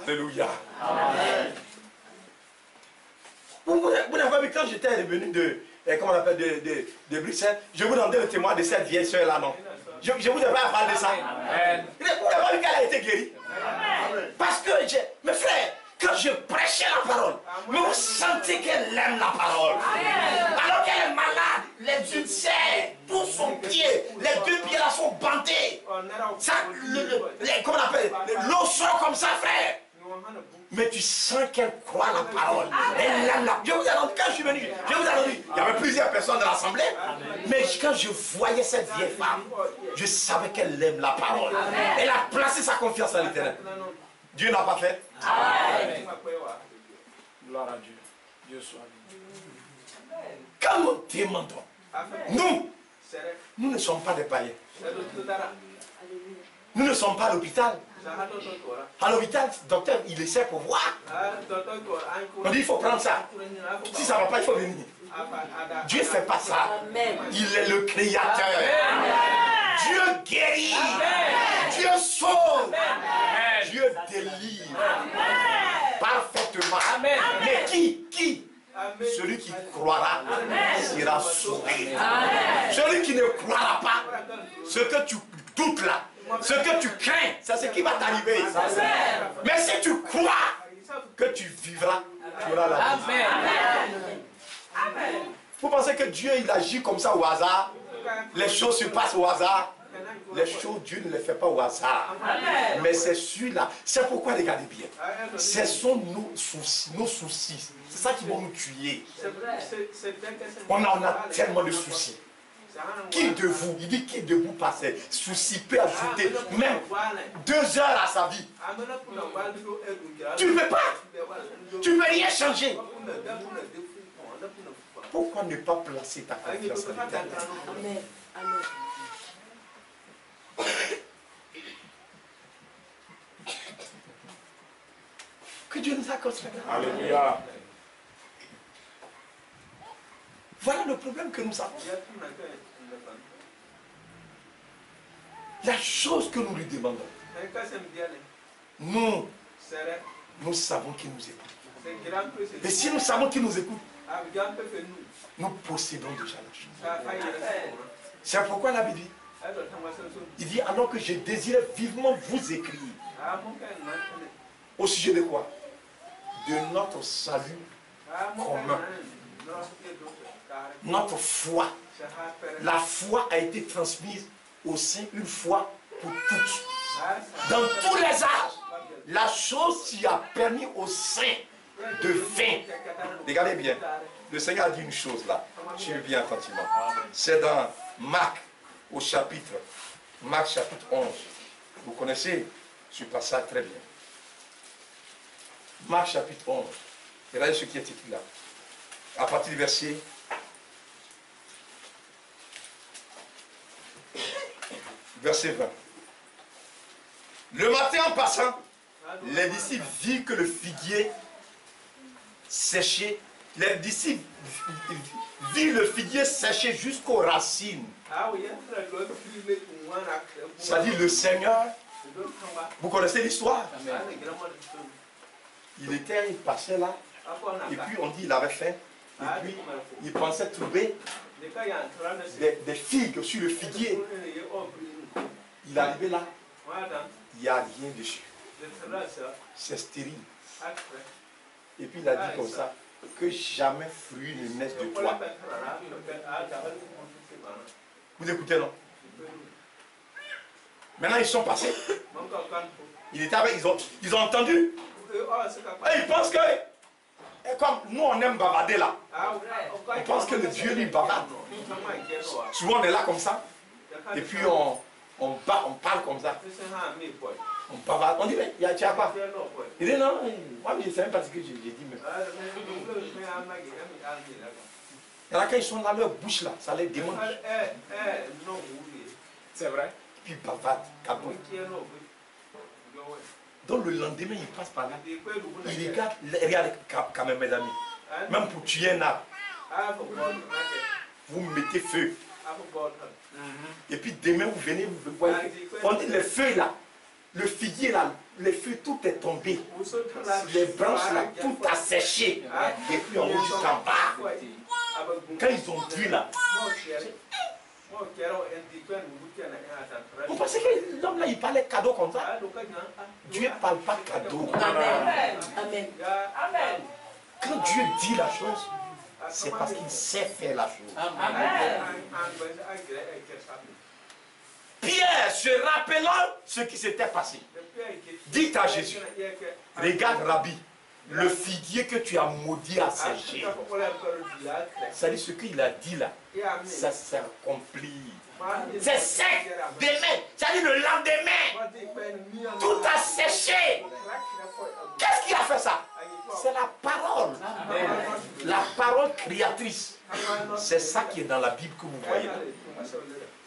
Alléluia. Amen. Vous n'avez pas vu quand j'étais revenu comment on appelle, de Bruxelles, je vous demandais le témoin de cette vieille soeur là, non? Je vous ai pas parlé de ça. Amen. Vous n'avez pas vu qu'elle a été guérie? Amen. Parce que, mes frères, quand je prêchais la parole, mais vous sentez qu'elle aime la parole. Amen. Alors qu'elle est malade, les ulcères, tout son pied, les 2 pieds là sont bandés. Ça, comment on appelle, l'eau sort comme ça, frère. Mais tu sens qu'elle croit la parole. Elle aime la. Je vous annonce, quand je suis venu, je vous annonce, il y avait plusieurs personnes dans l'assemblée. Mais quand je voyais cette vieille femme, je savais qu'elle aime la parole. Elle a placé sa confiance en l'Éternel. Dieu n'a pas fait. Amen. Gloire à Dieu. Dieu soit béni. Quand nous demandons, nous ne sommes pas des païens. Nous ne sommes pas à l'hôpital. À l'hôpital, docteur, il essaie pour voir. On dit il faut prendre ça. Si ça ne va pas, il faut venir. Dieu ne fait pas ça. Il est le créateur. Dieu guérit. Dieu sauve. Dieu délivre. Parfaitement. Mais qui celui qui croira sera sauvé. Celui qui ne croira pas, ce que tu doutes là, ce que tu crains, c'est ce qui va t'arriver. Mais si tu crois que tu vivras, tu auras la vie. Vous pensez que Dieu il agit comme ça au hasard? Les choses se passent au hasard? Les choses, Dieu ne les fait pas au hasard. Mais c'est celui-là. C'est pourquoi, regardez bien. Ce sont nos soucis. C'est ça qui va nous tuer. On a tellement de soucis. Qui de vous, il dit qui de vous passez, souci peut ajouter même 2 heures à sa vie. Tu ne peux pas. Tu ne peux rien changer. Pourquoi ne pas placer ta confiance en l'Éternel? Amen. Amen. Que Dieu nous accorde cela. Alléluia. Voilà le problème que nous avons. La chose que nous lui demandons, nous savons qu'il nous écoute. Et si nous savons qu'il nous écoute, nous possédons déjà la chose. C'est pourquoi la Bible dit, il dit, alors que je désirais vivement vous écrire. Au sujet de quoi? De notre salut commun. Notre foi. La foi a été transmise au sein une fois pour toutes. Dans tous les âges, la chose qui a permis aux saints de vaincre. Regardez bien, le Seigneur a dit une chose là. Suivez bien attentivement. C'est dans Marc, Marc chapitre 11. Vous connaissez ce passage très bien. Marc chapitre 11. Regardez ce qui est écrit là. À partir du verset 20. Le matin en passant, les disciples virent que le figuier séchait. Les disciples virent le figuier sécher jusqu'aux racines. C'est-à-dire le Seigneur, vous connaissez l'histoire? Il passait là, et puis on dit il avait faim, et puis il pensait trouver des figues sur le figuier. Il est arrivé là, il n'y a rien dessus. C'est stérile. Et puis il a dit comme ça, que jamais fruit ne naisse de toi. Vous écoutez, non? Maintenant ils sont passés. Il était avec, ils ont entendu. Et ils pensent que, comme nous on aime bavarder là, on pense que le Dieu lui bavarde. Souvent on est là comme ça, et puis on parle comme ça. On bavarde. On dit, mais tu as quoi? Il dit, non, moi je ne sais même pas ce que j'ai dit. Mais... Il y en a quand ils sont dans leur bouche là, ça les démange. C'est vrai. Puis ils bavardent, cabot. Donc le lendemain, il passe par là. Il regarde quand même mes amis. Même pour tuer un arbre, vous mettez feu. Et puis demain, vous venez, vous voyez. On dit les feuilles là, le figuier là, les feuilles, tout est tombé. Les branches là, tout a séché. Depuis en haut jusqu'en bas. Quand ils ont vu là, vous pensez que l'homme là, il parlait cadeau comme ça? Dieu ne parle pas cadeau. Amen. Amen. Quand Dieu dit la chose, c'est parce qu'il sait faire la chose. Amen. Pierre, se rappelant ce qui s'était passé, dit à Jésus, regarde Rabbi, le figuier que tu as maudit a séché. C'est-à-dire ce qu'il a dit là, ça s'est accompli. C'est sec demain, c'est-à-dire le lendemain, tout a séché. Qu'est-ce qui a fait ça? C'est la parole. La parole créatrice. C'est ça qui est dans la Bible que vous voyez là.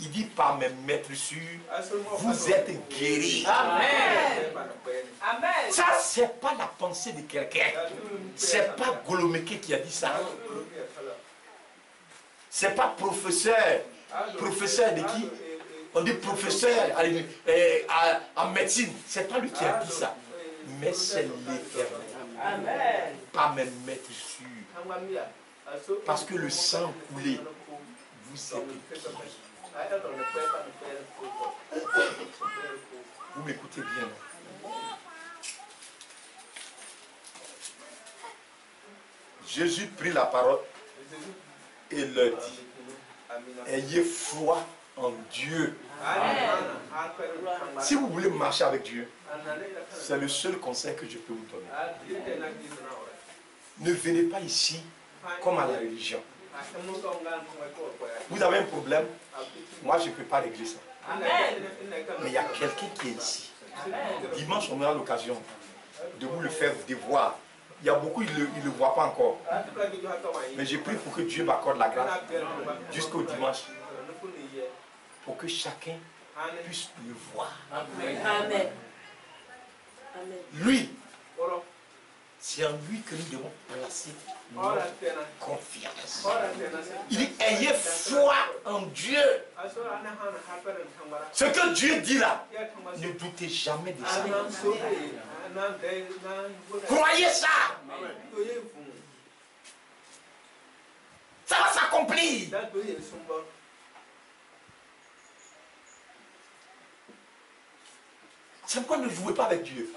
Il dit par mes maîtres sûrs, vous êtes guéris. Amen. Amen. Ça, c'est pas la pensée de quelqu'un. C'est pas Golomeke qui a dit ça. C'est pas professeur. Professeur de qui? On dit professeur en médecine. C'est pas lui qui a dit ça. Mais c'est l'Éternel. Amen. Par mes maîtres sûrs. Parce que le sang coulé, vous êtes guéris. Vous m'écoutez bien. Jésus prit la parole et leur dit, ayez foi en Dieu. Si vous voulez marcher avec Dieu, c'est le seul conseil que je peux vous donner. Ne venez pas ici comme à la religion. Vous avez un problème, moi je ne peux pas régler ça. Mais il y a quelqu'un qui est ici. Dimanche, on aura l'occasion de vous le faire devoir Il y a beaucoup, ils ne le voient pas encore. Mais j'ai prié pour que Dieu m'accorde la grâce jusqu'au dimanche. Pour que chacun puisse le voir. Amen. Lui, c'est en lui que nous devons placer notre confiance. Il dit, ayez foi en Dieu. Ce que Dieu dit là, ne doutez jamais de ça. Croyez ça. Ça va s'accomplir. C'est pourquoi ne jouez pas avec Dieu.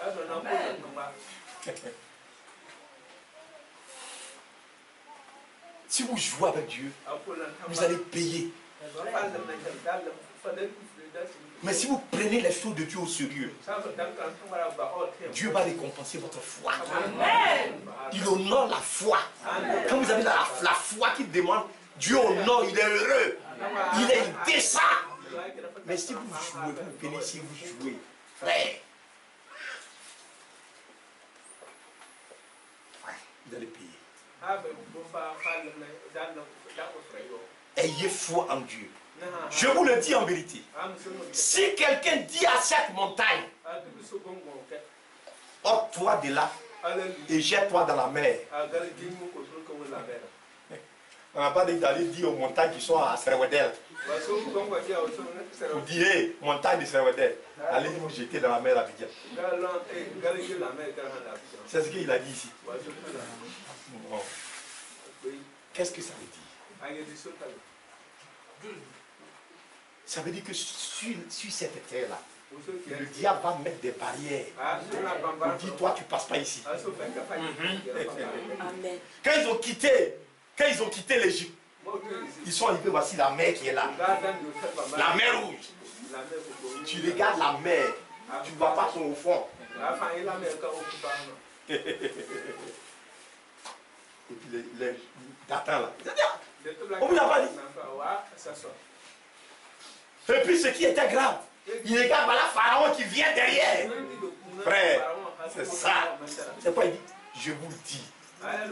Si vous jouez avec Dieu, vous allez payer. Mais si vous prenez les choses de Dieu au sérieux, Dieu va récompenser votre foi. Il honore la foi. Quand vous avez la foi qui demande, Dieu honore, il est heureux. Il est décent. Mais si vous jouez, vous venez ici, vous jouez, frère, vous allez payer. Ayez foi en Dieu. Je vous le dis en vérité. Si quelqu'un dit à cette montagne, ôte-toi de là et jette-toi dans la mer. On n'a pas dit d'aller dire aux montagnes qui sont à Serwedel. Vous direz, montagne de Serwedel, allez vous jeter dans la mer à Abidjan. C'est ce qu'il a dit ici. Bon. Qu'est-ce que ça veut dire? Ça veut dire que sur cette terre-là, le diable va mettre des barrières. Il dit, toi, tu ne passes pas ici. Quand ils ont quitté l'Égypte, ils sont arrivés, voici la mer qui est là. La mer rouge. Tu regardes la mer, tu ne vois pas son au fond. Et puis les datins là. On ne l'a pas dit. Et puis ce qui était grave, il regarde voilà Pharaon qui vient derrière. Frère, c'est ça. C'est quoi il dit? Je vous le dis.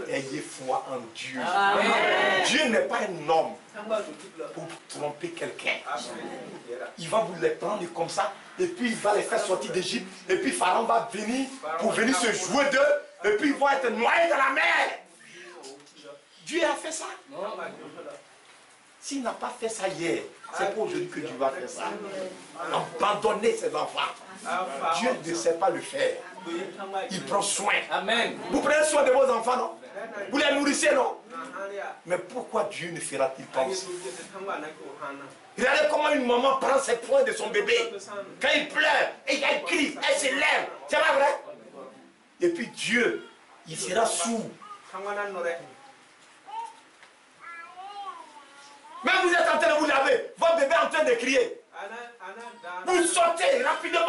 Ayez foi en Dieu. Amen. Dieu n'est pas un homme pour tromper quelqu'un. Il va vous les prendre comme ça, et puis il va les faire sortir d'Égypte, et puis Pharaon va venir pour venir se jouer d'eux, et puis ils vont être noyés dans la mer. Dieu a fait ça. S'il n'a pas fait ça hier, c'est pour aujourd'hui que Dieu va faire ça. Abandonner ses enfants. Dieu ne sait pas le faire. Il prend soin. Amen. Vous prenez soin de vos enfants, non? Vous les nourrissez, non? Mais pourquoi Dieu ne fera-t-il pas aussi? Regardez comment une maman prend ses soins de son bébé. Quand il pleure, et elle crie, elle se lève. C'est pas vrai? Et puis Dieu, il sera sourd. Même vous êtes en train de vous laver, votre bébé est en train de crier. Vous sortez rapidement,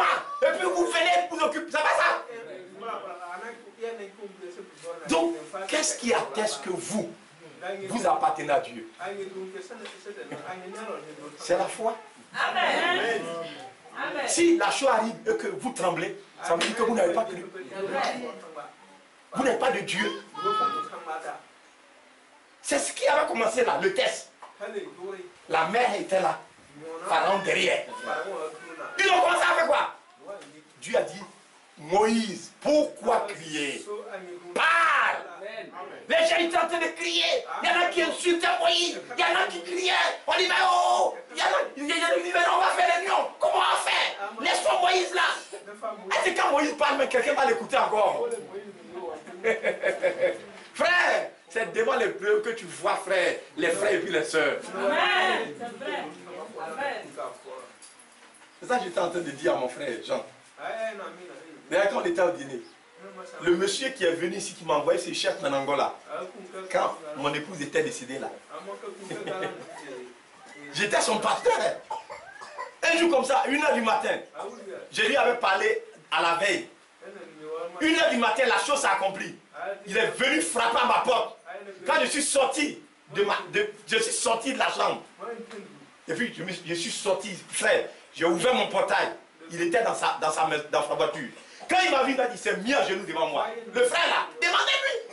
et puis vous venez vous occuper. Ça va ça? Donc, qu'est-ce qui atteste que vous appartenez à Dieu? C'est la foi. Amen. Si la chose arrive et que vous tremblez, ça veut dire que vous n'avez pas cru. Vous n'êtes pas de Dieu. C'est ce qui avait commencé là, le test. La mère était là, Pharaon derrière. Ils ont commencé à faire quoi? Dieu a dit, Moïse, pourquoi crier? Parle! Les gens étaient en train de crier. Il y en a qui insultaient Moïse. Il y en a qui criaient. On dit, mais oh! Il y en a qui disent, mais on va faire les lions. Comment on va faire? Laisse-moi Moïse là. Est-ce que quand Moïse parle, mais quelqu'un va l'écouter encore? Frère, c'est devant les bleus que tu vois, frère, les frères et puis les sœurs. Amen. C'est vrai. Amen. C'est ça que j'étais en train de dire à mon frère Jean. D'ailleurs, quand on était au dîner, le monsieur qui est venu ici, qui m'a envoyé ses chefs en Angola, quand mon épouse était décédée là, j'étais son pasteur. Un jour comme ça, 1h du matin, je lui avais parlé à la veille. 1h du matin, la chose s'est accomplie. Il est venu frapper à ma porte. Quand je suis sorti de la chambre, et puis je suis sorti, frère, j'ai ouvert mon portail. Il était dans sa voiture. Quand il m'a vu, il s'est mis à genoux devant moi. Le frère là, demandez-lui.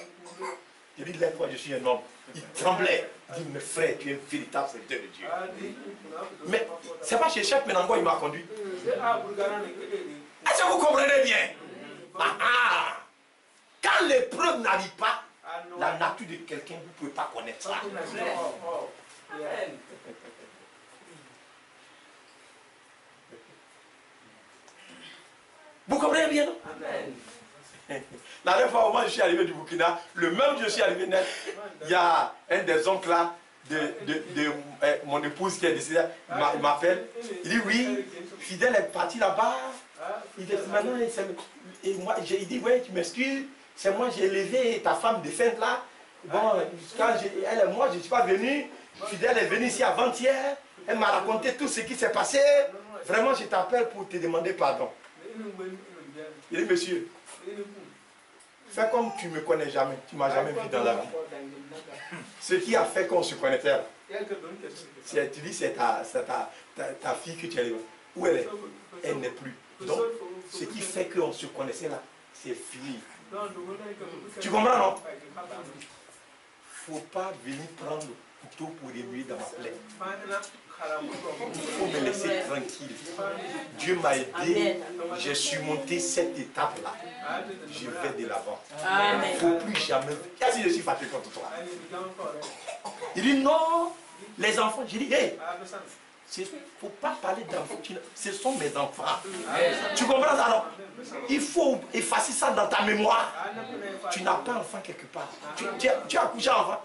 Il dit, lève-toi, je suis un homme. Il tremblait. Il dit, mes frères, tu es un véritable serviteur de Dieu. Mais c'est pas chez Chef Menango il m'a conduit. Est-ce que vous comprenez bien? Quand l'épreuve n'arrive pas, la nature de quelqu'un, vous ne pouvez pas connaître ça. Vous comprenez bien, non? La dernière fois, au moment où je suis arrivé du Burkina, le même jour je suis arrivé net, il y a un des oncles là, de mon épouse qui est décédée, il m'appelle, il dit oui, Fidèle est parti là-bas, il dit maintenant, et moi, il dit oui, tu m'excuses, c'est moi j'ai élevé ta femme défunte là, bon, quand elle et moi je ne suis pas venu, Fidèle est venue ici avant-hier, elle m'a raconté tout ce qui s'est passé, vraiment je t'appelle pour te demander pardon. Il dit monsieur, fais comme tu ne me connais jamais, tu ne m'as jamais vu dans la vie. Ce qui a fait qu'on se connaissait là, tu dis c'est ta fille que tu as élevée. Où elle est? Elle n'est plus. Donc, ce qui fait qu'on se connaissait là, c'est fini. Tu comprends, non? Il ne faut pas venir prendre le couteau pour remuer dans ma plaie. Il faut me laisser tranquille. Dieu m'a aidé. J'ai surmonté cette étape-là. Je vais de l'avant. Il ne faut plus jamais. Qu'est-ce que je suis fâché contre toi? Il dit non, les enfants. J'ai dit, hey, il ne faut pas parler d'enfants. Ce sont mes enfants. Tu comprends ça, non? Il faut effacer ça dans ta mémoire. Tu n'as pas enfant quelque part. Tu as accouché enfant.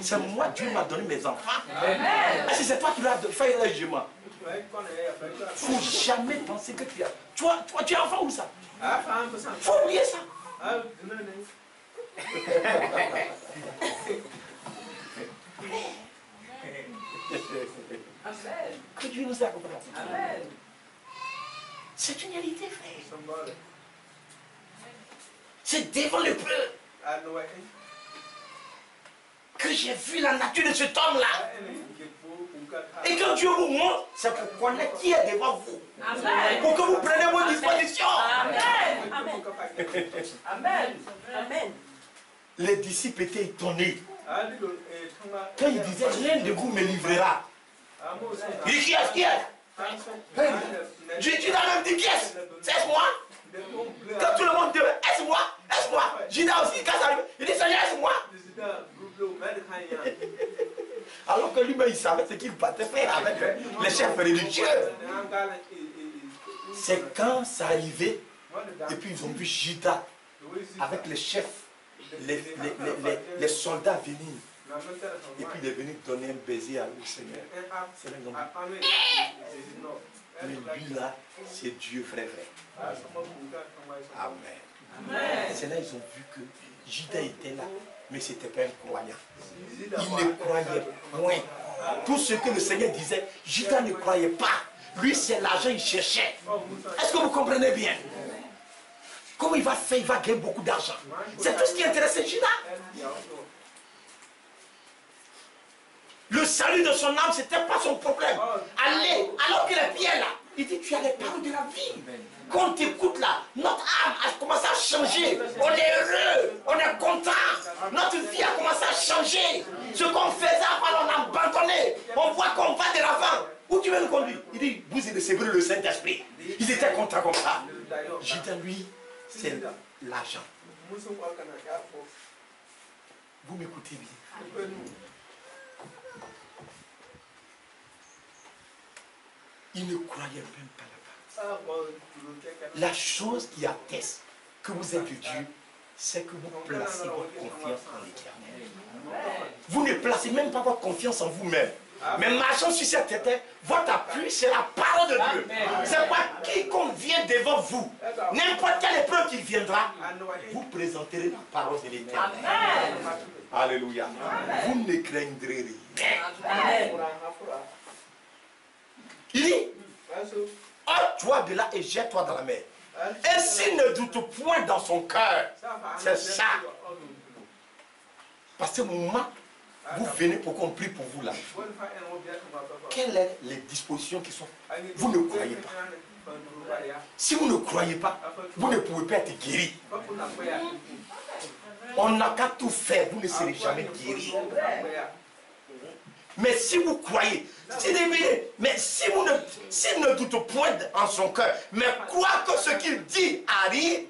C'est moi, Dieu m'a donné mes enfants. Est-ce que c'est toi qui l'as fait le jugement? Il ne faut jamais penser que tu as. Tu es enfant où ça? Il faut oublier ça. Que Dieu nous accompagne. C'est une réalité, frère. C'est devant le peuple que j'ai vu la nature de cet homme-là. Et quand Dieu vous montre, c'est pour connaître qui est devant vous. Amen. Pour que vous preniez vos dispositions. Amen. Amen. Amen. Les disciples étaient étonnés. Quand il disait, l'un de vous me livrera. Il dit, qui est-ce? Qui est? Judas même dit, qui est-ce? C'est moi. Quand tout le monde dit, est-ce moi? Est-ce moi? Judas aussi, quand ça arrive, il dit, Seigneur, est-ce moi? Alors que lui-même, il savait ce qu'il battait faire avec les chefs religieux. C'est quand ça arrivait, et puis ils ont vu Judas avec les chefs, les soldats venir. Et puis il est venu donner un baiser à lui, Seigneur. Mais lui là, c'est Dieu vrai. Amen. C'est là ils ont vu que Judas était là, mais ce n'était pas un croyant. Il ne croyait point. Tout ce que le Seigneur disait, Judas ne croyait pas. Lui, c'est l'argent qu'il cherchait. Est-ce que vous comprenez bien? Comment il va faire? Il va gagner beaucoup d'argent. C'est tout ce qui intéressait Judas. Le salut de son âme, ce n'était pas son problème. Allez, alors qu'il est bien là, il dit, tu as les paroles de la vie. Quand on t'écoute là, notre âme a commencé à changer. On est heureux, on est content. Notre vie a commencé à changer. Ce qu'on faisait avant, on a abandonné. On voit qu'on va de l'avant. Où tu veux nous conduire? Il dit, vous recevez le Saint-Esprit. Ils étaient contents comme ça. Judas, lui, c'est l'argent. Vous m'écoutez bien. Il ne croyait même pas là-bas. La chose qui atteste que vous êtes de Dieu, c'est que vous placez votre confiance en l'Éternel. Vous ne placez même pas votre confiance en vous-même. Mais marchant sur cette terre, votre appui, c'est la parole de Dieu. C'est pas quiconque vient devant vous. N'importe quelle épreuve qui viendra, vous présenterez la parole de l'Éternel. Alléluia. Vous ne craindrez rien. Il dit, ôte-toi de là et jette-toi dans la mer. Et s'il ne doute point dans son cœur, c'est ça. Parce que moment, Vous venez pour qu'on prie pour vous là. Quelles sont les dispositions qui sont? Vous ne croyez pas. Si vous ne croyez pas, vous ne pouvez pas être guéri. On n'a qu'à tout faire, vous ne serez jamais guéri. Mais si vous croyez, mais s'il ne doute point en son cœur, mais croit que ce qu'il dit arrive,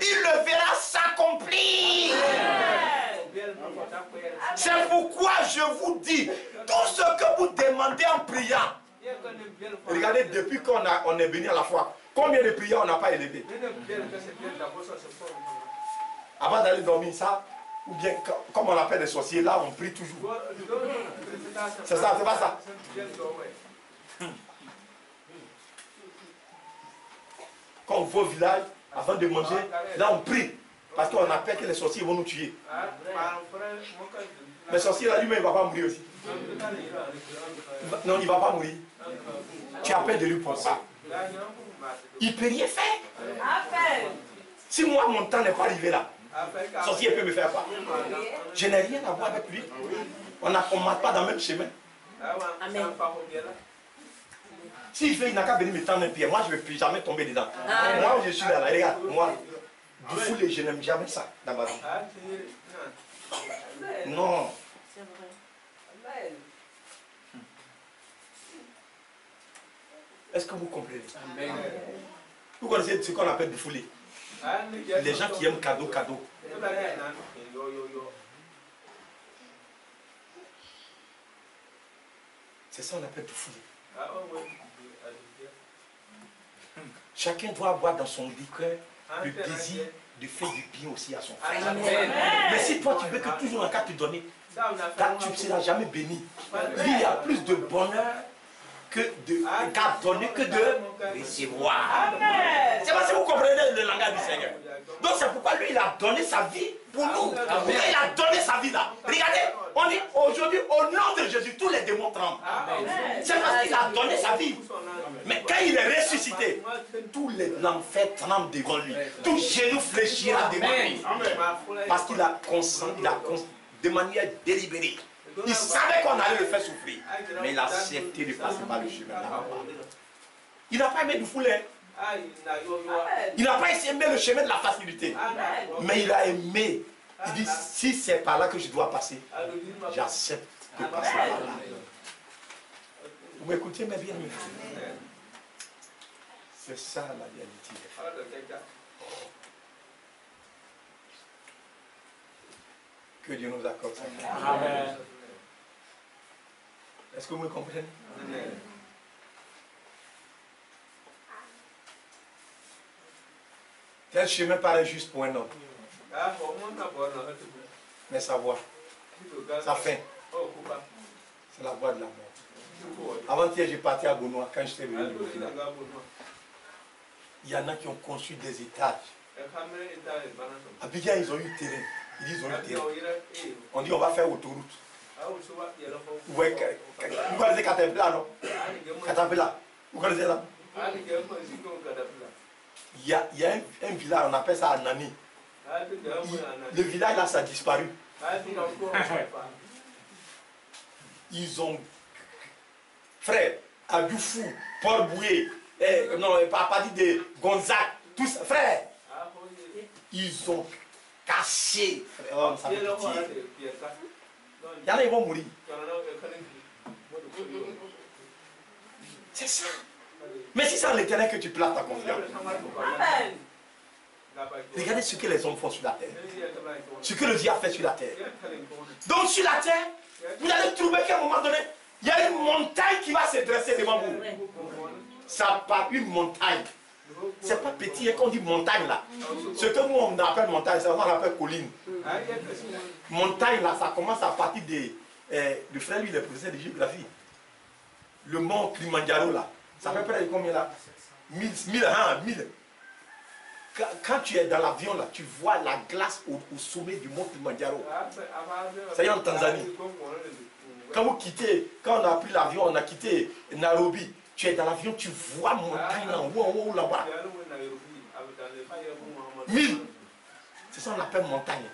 il le verra s'accomplir. C'est pourquoi je vous dis, tout ce que vous demandez en priant. Regardez, depuis qu'on est venu à la foi, combien de prières on n'a pas élevé? Avant d'aller dormir, ça, ou bien comme on appelle les sorciers, là on prie toujours. C'est ça, c'est pas ça. Quand on va au village, avant de manger, là on prie. Parce qu'on a peur que les sorciers vont nous tuer. Mais le sorcier là lui-même il ne va pas mourir aussi. Non, il ne va pas mourir. Tu as peur de lui pour ça. Il ne peut rien faire. Si moi mon temps n'est pas arrivé là, le sorcier peut me faire quoi? Je n'ai rien à voir avec lui. On ne marche pas dans le même chemin. Amen. S'il fait, il n'a qu'à venir me tendre un pied. Moi, je ne vais plus jamais tomber dedans. Moi, je suis là, regarde, moi, du foulé, je n'aime jamais ça dans ma vie. Non. Est-ce que vous comprenez? Vous connaissez ce qu'on appelle du foulé? Les gens qui aiment cadeau. C'est ça qu'on appelle du foulé. Chacun doit avoir dans son cœur le désir de faire du bien aussi à son frère. Mais si toi tu veux que toujours en cas te donner, tu ne seras jamais béni. Il y a plus de bonheur qu'à donner que de recevoir. C'est pas si vous comprenez le langage du Seigneur. Donc c'est pourquoi lui il a donné sa vie pour nous. Il a donné sa vie là. Regardez, on dit aujourd'hui au nom de Jésus, tous les démons tremblent. C'est parce qu'il a donné sa vie. Mais quand il est ressuscité, tous les l'enfer tremblent devant lui. Tout genou fléchira devant lui. Parce qu'il a consenti, de manière délibérée. Il savait qu'on allait le faire souffrir. Mais il a accepté de passer par le chemin là-bas. Il n'a pas aimé du foulet. Il n'a pas aimé le chemin de la facilité. Mais il a aimé. Il dit, si c'est par là que je dois passer, j'accepte de passer par là. Vous m'écoutez, mes bien-aimés? C'est ça la réalité. Que Dieu nous accorde ça. Amen. Est-ce que vous me comprenez? Amen. Quel chemin paraît juste pour un homme? Mais sa voie, sa fin, c'est la voie de la mort. Avant-hier, j'ai parti à Benoît quand j'étais venu. Il y en a qui ont conçu des étages. À Bigyan, ils ont eu terrain. Ils disent, ils ont eu terrain. On dit, on va faire autoroute. Ouais, vous connaissez Caterpillar, non? Caterpillar. Vous connaissez ça? Il y a un village, on appelle ça Anani. Le village là, ça a disparu. Ils ont, frère, Adoufou, Paul Boué, non, pas dit de Gonzague, tous, frère, ils ont caché, frère, oh, ça fait pitié. Il y en a, ils vont mourir. C'est ça. Mais si c'est en l'Éternel que tu places ta confiance. Regardez ce que les hommes font sur la terre. Ce que le diable fait sur la terre. Donc sur la terre, vous allez trouver qu'à un moment donné, il y a une montagne qui va se dresser devant vous. Ça part une montagne. C'est pas petit, quand on dit montagne là. Ce que nous on appelle montagne, c'est ce qu'on appelle colline. Montagne là, ça commence à partir de frère, lui, le professeur de géographie. Le mont Kilimanjaro là. Ça fait près de combien là? 1000. Quand tu es dans l'avion là, tu vois la glace au sommet du mont Kilimanjaro. Ça y est en Tanzanie. Quand on a pris l'avion, on a quitté Nairobi. Tu es dans l'avion, tu vois montagne en haut là-bas. 1000. C'est ça qu'on appelle montagne.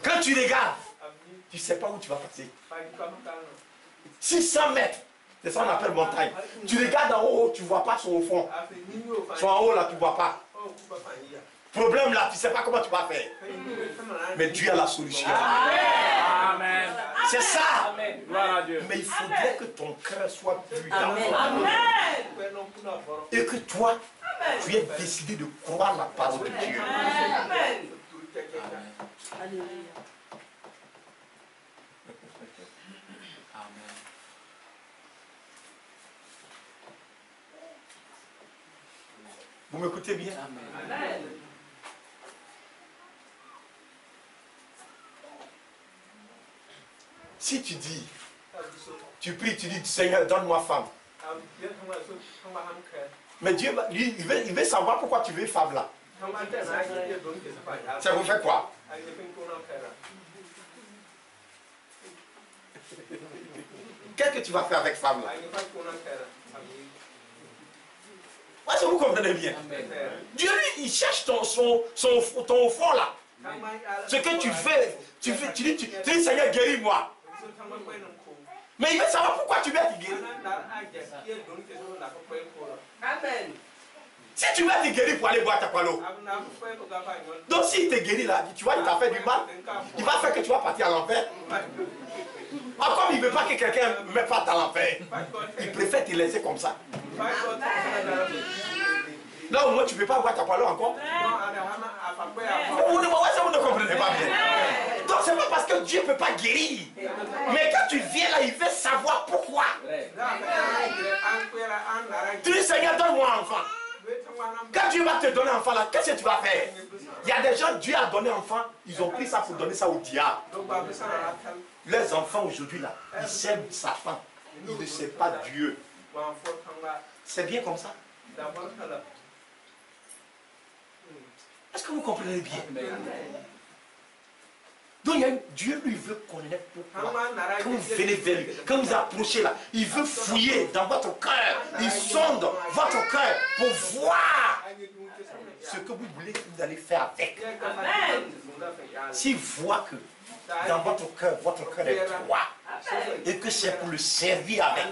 Quand tu regardes, tu ne sais pas où tu vas passer. 600 mètres, c'est ça qu'on appelle montagne. Tu regardes en haut, tu ne vois pas son au fond. Son en haut là, tu ne vois pas. Problème là, tu ne sais pas comment tu vas faire. Mais Dieu a la solution. Amen. C'est ça. Amen. Gloire à Dieu. Mais il faudrait que ton cœur soit pur. Amen. Et que toi, tu aies décidé de croire la parole de Dieu. Amen. Alléluia. Vous m'écoutez bien? Amen. Si tu dis, tu pries, tu dis, Seigneur, donne-moi femme. Mais Dieu, lui, il veut savoir pourquoi tu veux femme là. Ça vous fait quoi? Qu'est-ce que tu vas faire avec femme là? Est-ce que vous comprenez bien? Dieu, lui, il cherche ton fond là. Ce que tu fais, tu dis, Seigneur, guéris-moi. Mais il veut savoir pourquoi tu veux être guéri. Amen. Si tu veux être guéri pour aller boire ta palo. Donc s'il te guérit là, tu vois, il t'a fait du mal. Il va faire que tu vas partir à l'enfer. Comme il ne veut pas que quelqu'un ne mette pas à l'enfer, il préfère te laisser comme ça. Là au moins tu ne peux pas boire ta palo encore. Vous ne comprenez pas bien. Donc c'est pas parce que Dieu ne peut pas guérir. Mais quand tu viens là, il veut savoir pourquoi. Tu dis Seigneur, donne-moi un enfant. Quand Dieu va te donner un enfant là, qu'est-ce que tu vas faire? Il y a des gens, Dieu a donné un enfant, ils ont pris ça pour donner ça au diable. Les enfants aujourd'hui là, ils s'aiment Satan. Ils ne savent pas Dieu. C'est bien comme ça. Est-ce que vous comprenez bien? Donc Dieu lui veut connaître pourquoi. Quand vous venez vers lui, quand vous approchez là, il veut fouiller dans votre cœur. Il sonde votre cœur pour voir ce que vous voulez que vous allez faire avec. S'il voit que dans votre cœur est droit et que c'est pour le servir avec,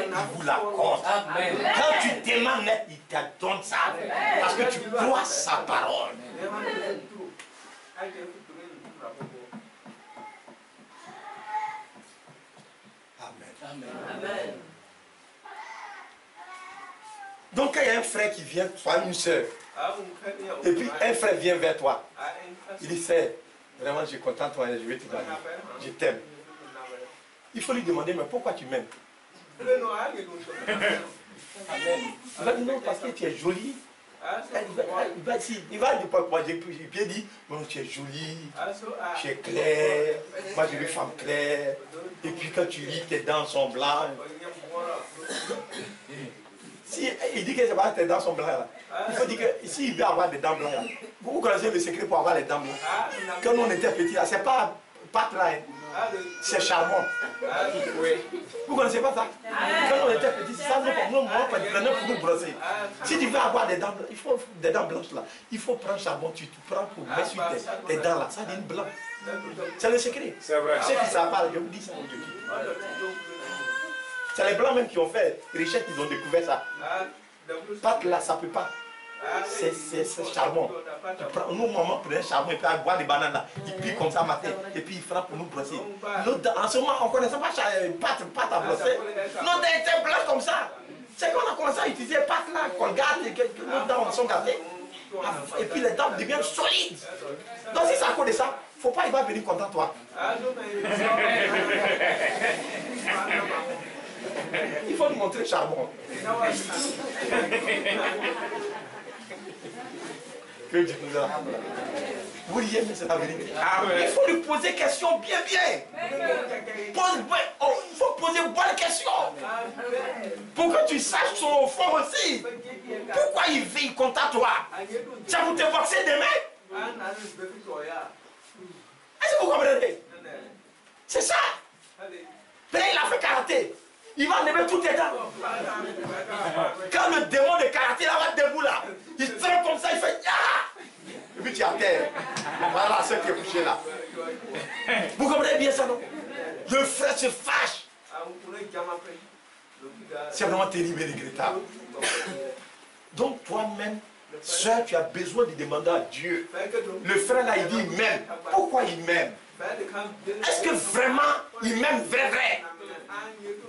il vous l'accorde. Quand tu demandes net, il te donne ça. Parce que tu crois sa parole. Amen. Donc quand il y a un frère qui vient, soit une soeur, et puis un frère vient vers toi, il dit, frère, vraiment je suis content de toi, je vais te donner, je t'aime. Il faut lui demander, mais pourquoi tu m'aimes? Il va dire non, parce que tu es jolie. Il va dire pourquoi j'ai dit, bon, tu es jolie, tu es claire, moi je veux une femme claire, et puis quand tu lis, tes dents sont blanches. Si il dit que tes dents sont blanches, là, il faut dire que s'il veut avoir des dents blanches, là, vous connaissez le secret pour avoir les dents blanches. Quand on était petit, c'est pas pâte là, c'est charbon. Vous connaissez pas ça? Quand on était petit, c'est ça, nous prenons pour nous brosser. Si tu veux avoir des dents blanches, il faut des dents blanches là, il faut prendre charbon, tu prends pour mettre sur tes dents là, ça devient blanc. C'est le secret. C'est vrai. Ceux qui savent pas, je vous dis ça aujourd'hui. C'est les blancs même qui ont fait Richette, ils ont découvert ça. Pâte là, ça peut pas. C'est charbon. Nous, maman prenait charbon et puis elle boit des bananes là. Il plie comme ça matin et puis il frappe pour nous brosser. En ce moment, on ne connaissait pas pâte à brosser. Nos dents étaient blanches comme ça. C'est qu'on a commencé à utiliser pâte là, qu'on garde et que nos dents sont gardées. Et puis les dents deviennent solides. Donc si c'est à cause de ça, il ne faut pas, il va venir contre toi. Il faut lui montrer le charbon. Que Dieu nous a. Vous voyez, mais c'est la vérité. Il faut lui poser des questions bien. Il faut poser une bonne question. Pour que tu saches son fond aussi. Pourquoi il veille contre toi? Ça vous te boxer demain? Est-ce que vous comprenez? C'est ça. Là, il a fait karaté. Il va enlever toutes tes dents. Quand le démon de karaté là va debout là, il se trompe comme ça, il fait ya. Et puis tu es à terre. Voilà ce qui est couché là. Vous comprenez bien ça, non? Le frère se fâche. C'est vraiment terrible et regrettable. Donc toi-même, soeur, tu as besoin de demander à Dieu. Le frère là, il dit il m'aime. Pourquoi il m'aime? Est-ce que vraiment il m'aime vrai?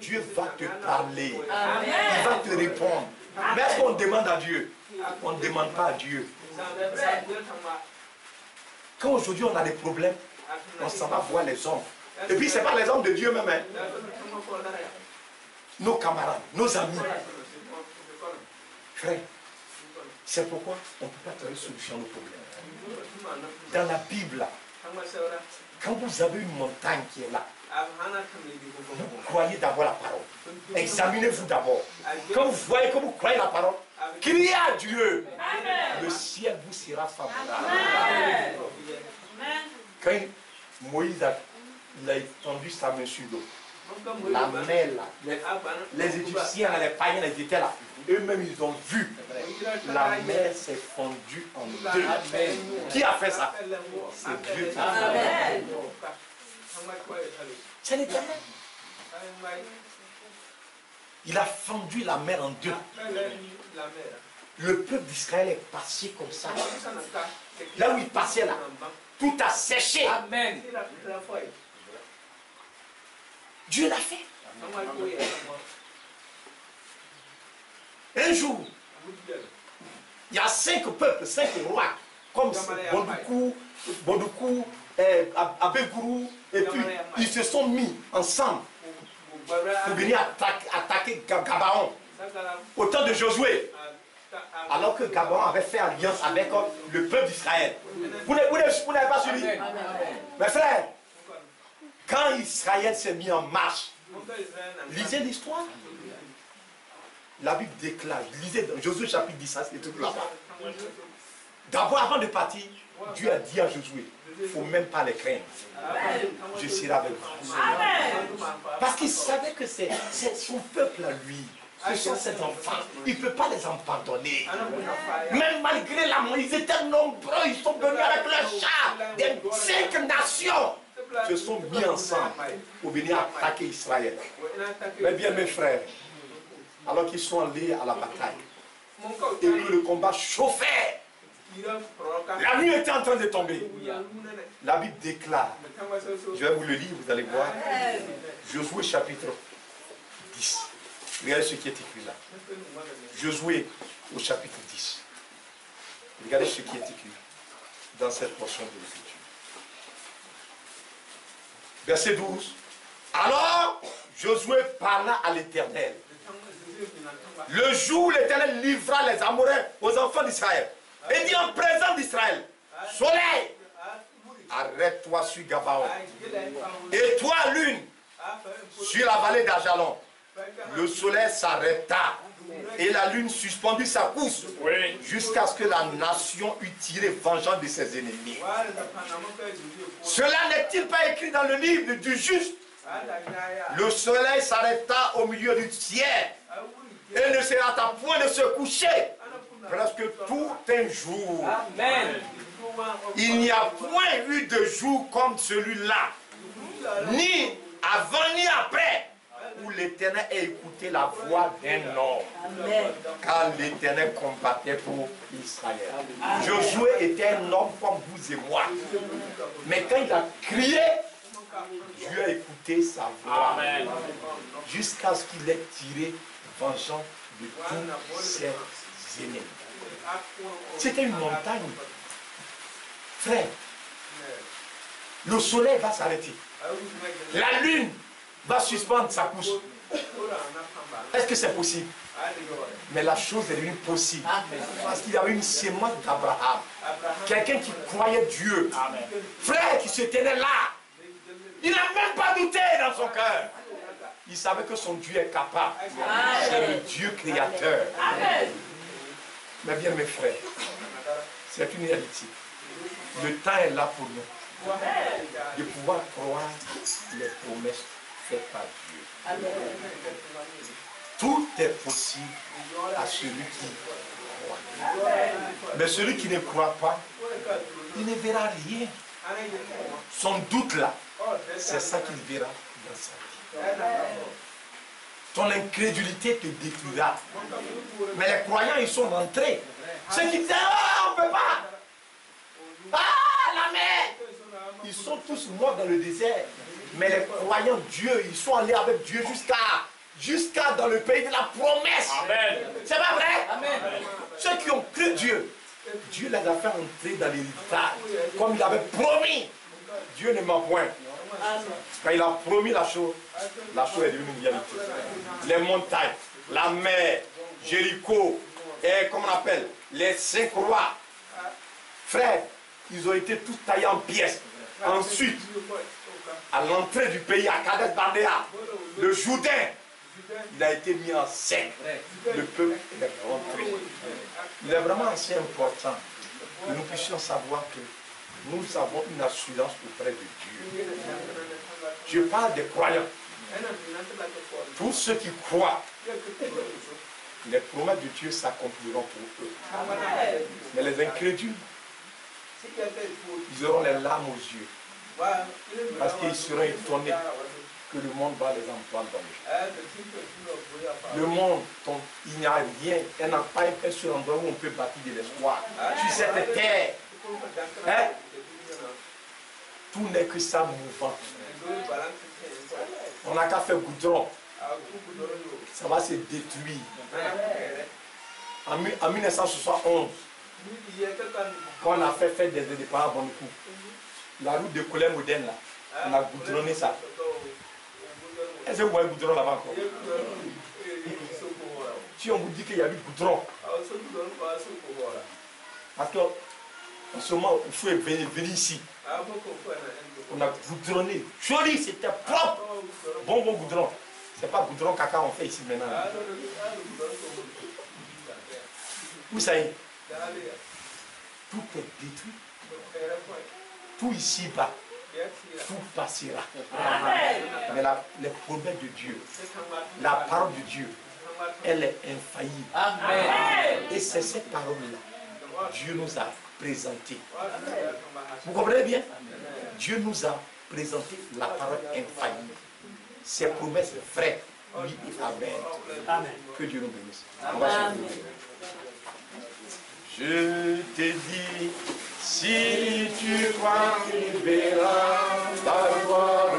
Dieu va te parler. Il va te répondre. Mais est-ce qu'on demande à Dieu? On ne demande pas à Dieu. Quand aujourd'hui on a des problèmes, on s'en va voir les hommes. Et puis ce n'est pas les hommes de Dieu même. Hein. Nos camarades, nos amis. Frère, c'est pourquoi on ne peut pas trouver solution à nos problèmes. Dans la Bible, là, quand vous avez une montagne qui est là, vous croyez d'abord la parole. Examinez-vous d'abord. Quand vous voyez que vous croyez la parole, criez à Dieu. Le ciel vous sera favorable. Quand Moïse il a étendu sa main sur l'eau, la mer là, les Égyptiens, les païens, ils étaient là. Eux-mêmes, ils ont vu. La mer s'est fondue en deux. Qui a fait ça? C'est Dieu qui a fait ça. C'est l'Éternel. Il a fendu la mer en deux. Le peuple d'Israël est passé comme ça. Là où il passait là, tout a séché. Amen. Dieu l'a fait. Un jour, il y a 5 peuples, 5 rois, comme Bondoukou, Abégourou, et puis ils se sont mis ensemble pour venir attaquer Gabaon au temps de Josué. Alors que Gabaon avait fait alliance avec le peuple d'Israël. Vous n'avez pas suivi? Mes frères, quand Israël s'est mis en marche, lisez l'histoire. La Bible déclare, lisez dans Josué chapitre 10, c'est tout là-bas. D'abord, avant de partir, Dieu a dit à Josué, il ne faut même pas les craindre. Je serai avec vous. Parce qu'il savait que c'est son peuple à lui. Ce sont ses enfants. Il ne peut pas les abandonner. Même malgré la mort, ils étaient nombreux. Ils sont venus avec leurs chars. Des 5 nations se sont mis ensemble pour venir attaquer Israël. Mais bien mes frères, alors qu'ils sont allés à la bataille, et que le combat chauffait, la nuit était en train de tomber. La Bible déclare, je vais vous le lire, vous allez voir, Josué chapitre 10. Regardez ce qui est écrit là. Josué au chapitre 10. Regardez ce qui est écrit dans cette portion de l'Écriture. Verset 12. Alors Josué parla à l'Éternel. Le jour où l'Éternel livra les Amoréens aux enfants d'Israël, et dit en présence d'Israël, soleil, arrête-toi sur Gabaon. Et toi, lune, sur la vallée d'Ajalon. Le soleil s'arrêta et la lune suspendit sa course jusqu'à ce que la nation eût tiré vengeance de ses ennemis. Cela n'est-il pas écrit dans le livre du juste? Le soleil s'arrêta au milieu du ciel et ne s'arrêta point de se coucher presque tout un jour. Amen. Il n'y a point eu de jour comme celui-là, ni avant ni après, où l'Éternel a écouté la voix d'un homme. Car l'Éternel combattait pour Israël. Josué était un homme comme vous et moi. Mais quand il a crié, Dieu a écouté sa voix. Jusqu'à ce qu'il ait tiré vengeance de tous ses ennemis. C'était une montagne. Frère, le soleil va s'arrêter. La lune va suspendre sa course. Est-ce que c'est possible? Mais la chose est devenue possible. Parce qu'il y avait une sémence d'Abraham. Quelqu'un qui croyait Dieu. Frère qui se tenait là. Il n'a même pas douté dans son cœur. Il savait que son Dieu est capable. C'est le Dieu créateur. Mais bien mes frères, c'est une réalité. Le temps est là pour nous. De pouvoir croire les promesses faites par Dieu. Tout est possible à celui qui croit. Mais celui qui ne croit pas, il ne verra rien. Son doute là, c'est ça qu'il verra dans sa vie. Ton incrédulité te détruira. Mais les croyants, ils sont rentrés. Ceux qui disaient, oh, on ne peut pas. Ah, la mer. Ils sont tous morts dans le désert. Mais les croyants Dieu, ils sont allés avec Dieu jusqu'à dans le pays de la promesse. Amen. C'est pas vrai? Amen. Ceux qui ont cru Dieu, Dieu les a fait entrer dans l'héritage. Comme il avait promis. Dieu ne ment point. Quand il a promis la chose est devenue une réalité. Les montagnes, la mer, Jéricho, et comment on appelle, les 5 rois. Frères, ils ont été tous taillés en pièces. Ensuite, à l'entrée du pays, à Kadesh Barnea, le Jourdain, il a été mis en scène. Le peuple est rentré. Il est vraiment assez important que nous puissions savoir que nous avons une assurance auprès de Dieu. Je parle des croyants. Tous ceux qui croient, les promesses de Dieu s'accompliront pour eux. Mais les incrédules, ils auront les larmes aux yeux. Parce qu'ils seront étonnés que le monde va les emprunter dans le Le monde, il n'y a rien. Il n'y a pas un seul endroit où on peut bâtir de l'espoir. Sur cette terre, hein? Tout n'est que ça mouvant. On n'a qu'à faire goudron. Ça va se détruire. En 1971, quand on a fait des indépendants à Bonikou, la route de Colère moderne, là, on a goudronné ça. Est-ce que vous voyez le goudron là-bas encore? Si on vous dit qu'il y a du goudron, parce que en ce moment, il faut venir ici. On a goudronné. Joli, c'était propre. Bon goudron. C'est pas goudron caca on fait ici maintenant. Où ça y est? Tout est détruit. Tout ici-bas. Tout passera. Mais les promesses de Dieu, la parole de Dieu, elle est infaillible. Amen. Et c'est cette parole-là Dieu nous a présenté. Vous comprenez bien? Dieu nous a présenté la parole infaillible. Ses promesses vraies. Oui, amen. Amen. Que Dieu nous bénisse. On va se lever. Je te dis, si tu crois, tu verras la gloire